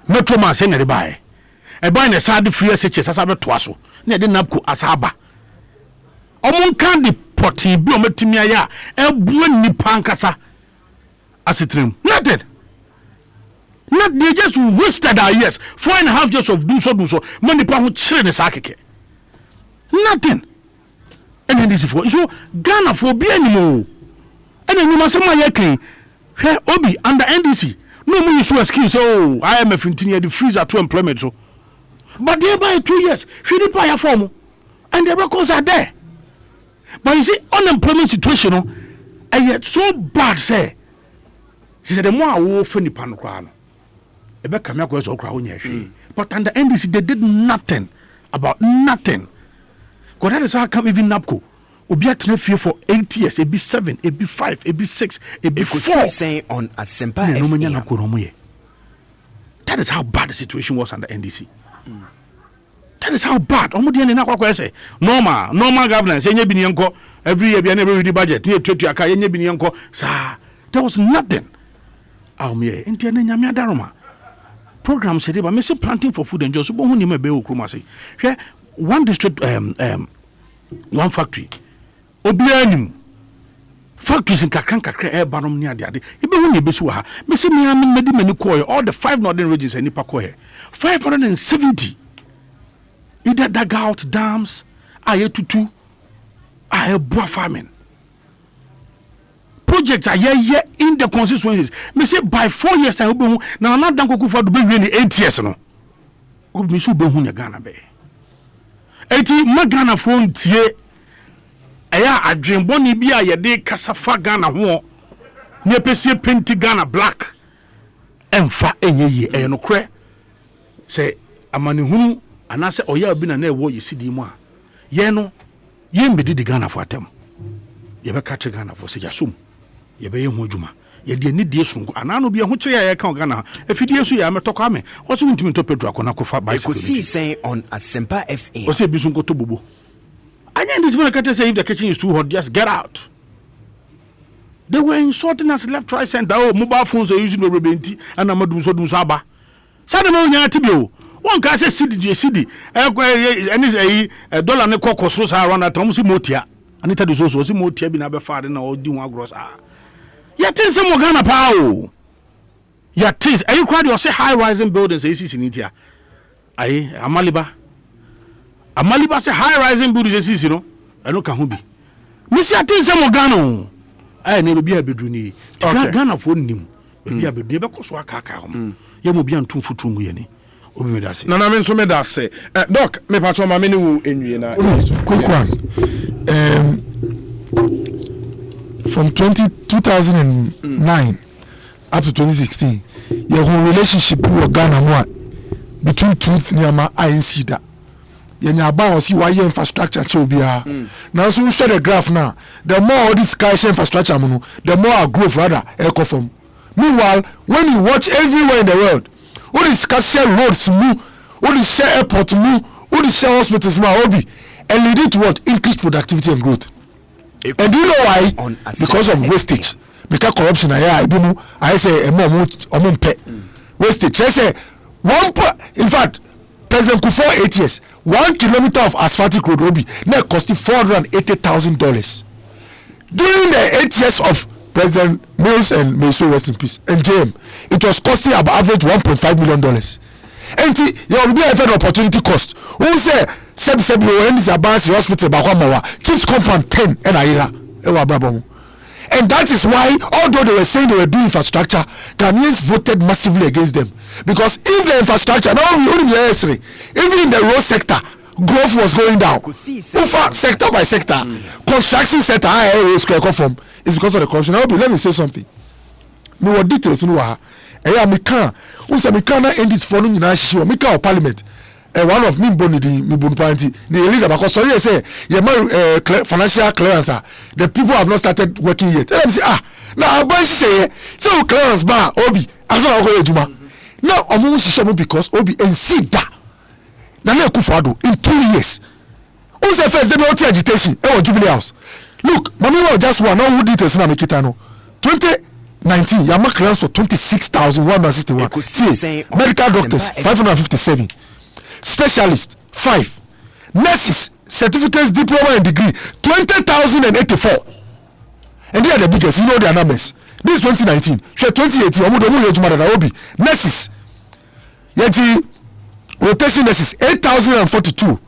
metro mass ya de ba e ba na sad free SHS asa be to aso na de napco asaba omo kan di poti bi o metimi aya e buo nipa nkasa asitrem nothing. Not they just wasted our years 4.5 years of do so money pa ho chire ne sakeke nothing and then this for so Ghana for be anymore and then you must say my king obi under NDC no more use excuse IMF continue the freeze at employment so but they by 2 years should buy a form and the records are there but you see unemployment situation and yet so bad say she said the more wo fani pan kwa no ebe kamia kwa so kra onya hwe but under NDC they did nothing about nothing because that is how come even NAPCO obi atena fie for 8 years ebi 7 ebi 5 ebi 6 ebi 4 saying on Asempa no manya NAPCO no moye that is how bad the situation was under NDC that is how bad omo de na kwa say normal governance enye bi ne enko every year bi na every budget ne twetu aka enye bi ne enko sa there was nothing me enti na nyame adaroma program said ba me say planting for food and just bo hu ni ma be okroma say hwe one district one factory obianim factories in kakran e banom ni ade e be hu ni be so ha me say me medi mani koy all the 5 northern regions ani pa koy 570 either dugout dams ayetutu ayebua farming projects are here in the constituencies. Me say by 4 years time obi hu na na dan koku for do be 8 years no. Obi me so be hu ne Ghana be. Eti ma Ghana fo ntie eya adwenbo ni bi a ye de kasafa Ghana ho ne pese penti Ghana black emfa enye ye e no kre say amane hunu anase oya bi na na ewo yesidi mu a ye no ye mbedi di Ghana fo atem ye be catch Ghana fo se jasum ye be ye ho adwuma ye de ni die sunko anano bi ho kire ye kan Ghana afidie su ya metoko ame wo so ntimi to pedro akona ko fa bicycle see saying on Asempa FM wo se bi sunko to bobo anya this one can say if the kitchen is too hot just get out. They were insulting us left right center. Oh, mobile phones are using the rebenti and amadu so dum saba sada ma onya tibio one can say cd any say dollar ne kokosro sa around that tom si motia anita de so si motia bi na be fa de na odi hu agros ah ya tin se mo Ghana pa o ya tin are you crowd you say high rising buildings ACC nitia ai amaliba say high rising buildings ACC no eno ka ho bi mi si atin se mo Ghana o ai ne bi abedru ni Ghana fo nim bi abedru be koso aka ho ye mo bi antum futu mu ye ni obi me da se na me nso me da se doc me patro ma me ne wu enwie na quick one from 2009 up to 2016 your whole relationship with Ghana more between truth niama INC da yenya ba o si why infrastructure che obia now so we share the graph now the more all this cash infrastructure no the more our growth rather echo from meanwhile when you watch everywhere in the world all this cash roads mu all this share airport mu all this share hospitals mu obi and lead to what increased productivity and growth. And do you know why? Because of wastage. Because corruption I say wastage. I say in fact President Kufuor 8 years 1 kilometer of asphaltic road will be now costing $480,000. During the 8 years of President Mills and Meso rest in peace and JM, it was costing about average $1.5 million. And there will be a fair opportunity cost. Who say sebi when is about the hospital bakwamawa chiefs compound 10 and aira ewa babon. And that is why although they were saying they were doing infrastructure, Ghanaians voted massively against them because if the infrastructure now even in the road sector growth was going down sector by sector construction sector is because of the corruption. Now let me say something. Me what details in wa me can na end it for no nyina hihie me can parliament one of me boni di me bonu party the leader because sorry say financial clearance the people have not started working yet. Let me say now ban hihie so clearance ba obi aso na ko ejuma now omo hihye because obi ensi da na na Akufo-Addo in 2 years who say first dey be agitation e Jubilee House. Look, mami wa just one who details na mekita no 2019 yama clearance for 26,161. See, medical doctors 557, specialists 5, nurses, certificates, diploma and degree 20,084. And they are the biggest, you know their numbers. This is 2019. 2018, nurses, yaji rotation nurses 8,042.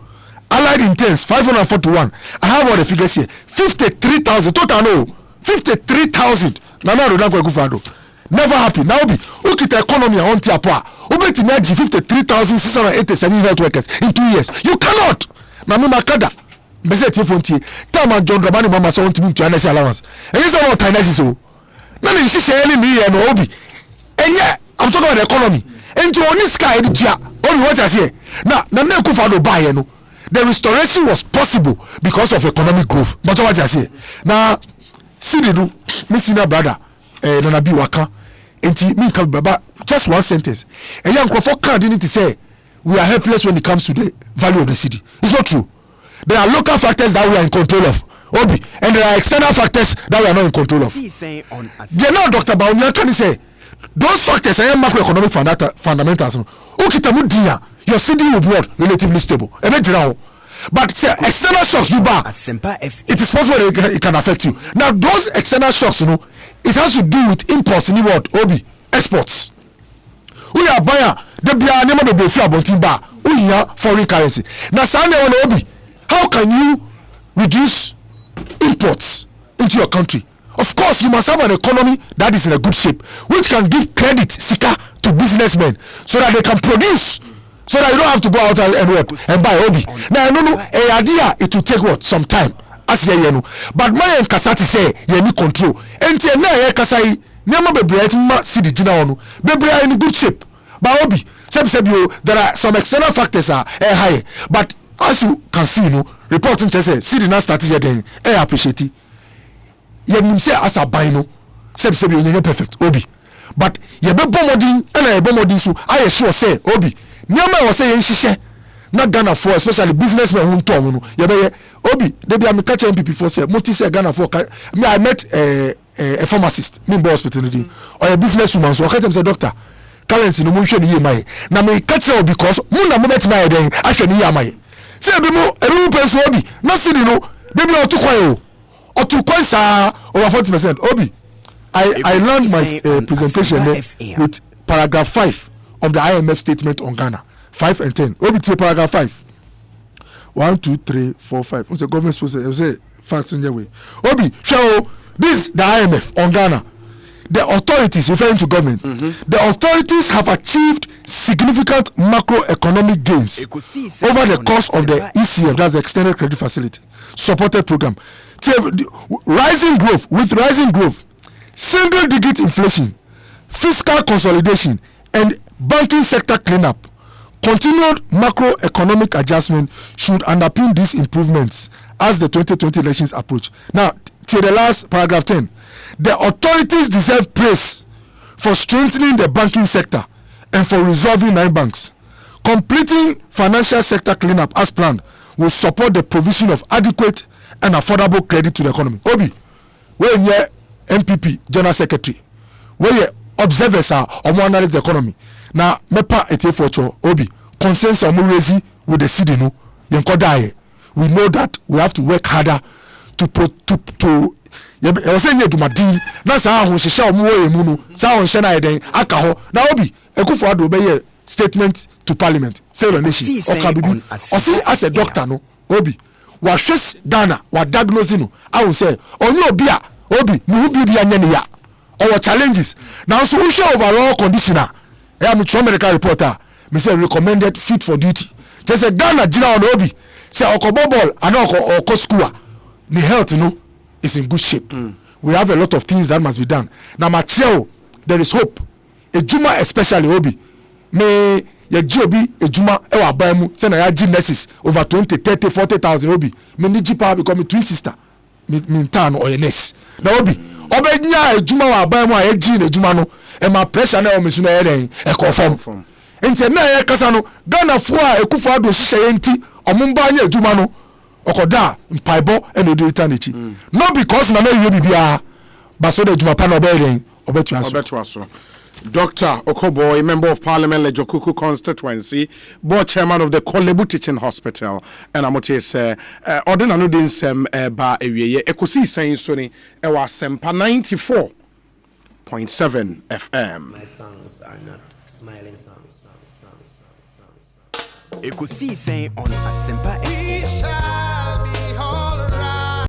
Allied interns 541. I have all the figures here. 53,000 total. No, 53,000. Nana Rodanko Akufo-Addo. Never happy. Now be ukita economy on tiapa. Ubeti meji 53,687 health workers in 2 years. You cannot. Na me makada. Mbese tifonti. Tama John Dramani mama so want me to anasi allowance. And this is what time is so. Nana you see any me and obi. And yeah, I'm talking about the economy. And to only sky editia. Obi what I say. Na Akufo-Addo buy no. The restoration was possible because of economic growth. But what I say now, see the do, my senior brother, Nana B Waka, and me come baba. Just one sentence. A young Crawford can't need to say we are helpless when it comes to the value of the city. It's not true. There are local factors that we are in control of, Obi, and there are external factors that we are not in control of. They know Dr. Baumia can say those factors are macroeconomic fundamentals. Okitamu dia. Your city will be relatively stable. But say external shocks you bar. It is possible that it can affect you. Now those external shocks, you know, it has to do with imports in the world. Obi exports. We are buyer. The bia never be fair about bar. We are foreign currency. Now Sunday on Obi, how can you reduce imports into your country? Of course, you must have an economy that is in a good shape, which can give credit seeker to businessmen so that they can produce. So that you don't have to go out and work and buy Obi. Now I don't know a idea it will take what some time. As you know, but my Kasati say you need control. And na Kasai never be bright see the general be in good shape. But Obi, there are some external factors are high. But as you can see, reporting say see the last strategy then appreciate it. You say as a buy no, you perfect Obi. But you be bomodin and I bomodin so I sure say Obi. Nyama was saying she not Ghana for especially businessmen who talk no Obi they be am catch MPP for say moti say Ghana for me I met a pharmacist me hospital or a businesswoman so I catch him say doctor currency no mo hwe ni yema na me catch her because mo na mo bet my den ahwe ni yema say be mo eru penso Obi na see no they be otukwan sa over 40%. Obi I learned my presentation with paragraph 5 of the IMF statement on Ghana 5 and 10. Obi say paragraph 5 1 2 3 4 5. What's the government supposed to say facts in your way? Obi show this the IMF on Ghana. The authorities referring to government. The authorities have achieved significant macroeconomic gains over the course of the ECF, that's the Extended Credit Facility supported program. Rising growth, single-digit inflation, fiscal consolidation, and banking sector cleanup. Continued macroeconomic adjustment should underpin these improvements as the 2020 elections approach. Now, till the last paragraph 10, the authorities deserve praise for strengthening the banking sector and for resolving 9 banks. Completing financial sector cleanup as planned will support the provision of adequate and affordable credit to the economy. Obi, when you're MPP General Secretary, when you're observers are analyze the economy. Now, mepa ete for Obi consensus amurezi with the city no yenkodaye. We know that we have to work harder to I was saying to Madin, that's how we shall move Munu, Sound Shana Eden, Akaho. Now, Obi, Akufo-Addo be statement to Parliament, say the nation, or can be, or see as a doctor, no, Obi, what stress Ghana, what diagnosing, I will say, on your beer, Obi, no be the our challenges. Now, so we show overall conditioner. I am a medical reporter, Mr. recommended fit for duty. Just a Ghana, Gina on Obi, say, Okobobol, and Okosqua, the health, you know. Is in good shape. We have a lot of things that must be done. Now, Macheo, there is hope. A Juma, especially Obi, may ye Jobi, a Juma, Ewa Bamu, send a gymnasts over 20, 30, 40,000 Obi. Me Nijipa become a twin sister. Mintan or a nest. Now, Obi, obenya adwuma wa aban mu a egi na adwuma no e ma pressure na o mesu na yeden e confirm enti na ye kasa no Ghana fo a Ekufo Addo hihye yenti omumba anya adwuma no okoda mpaibo e no do eternity no because na ye bibia baso da adwuma pa na obeyeden obetu aso Dr. Okobo, a member of Parliament, Lejokuku constituency, board chairman of the Kolebu Teaching Hospital, and I'm going to say, Ordinary Dinsem Ba Area, Ekosi saying Sony, Ewa Sempa 94.7 FM. My songs are not smiling songs. Ekosi saying on Asempa FM.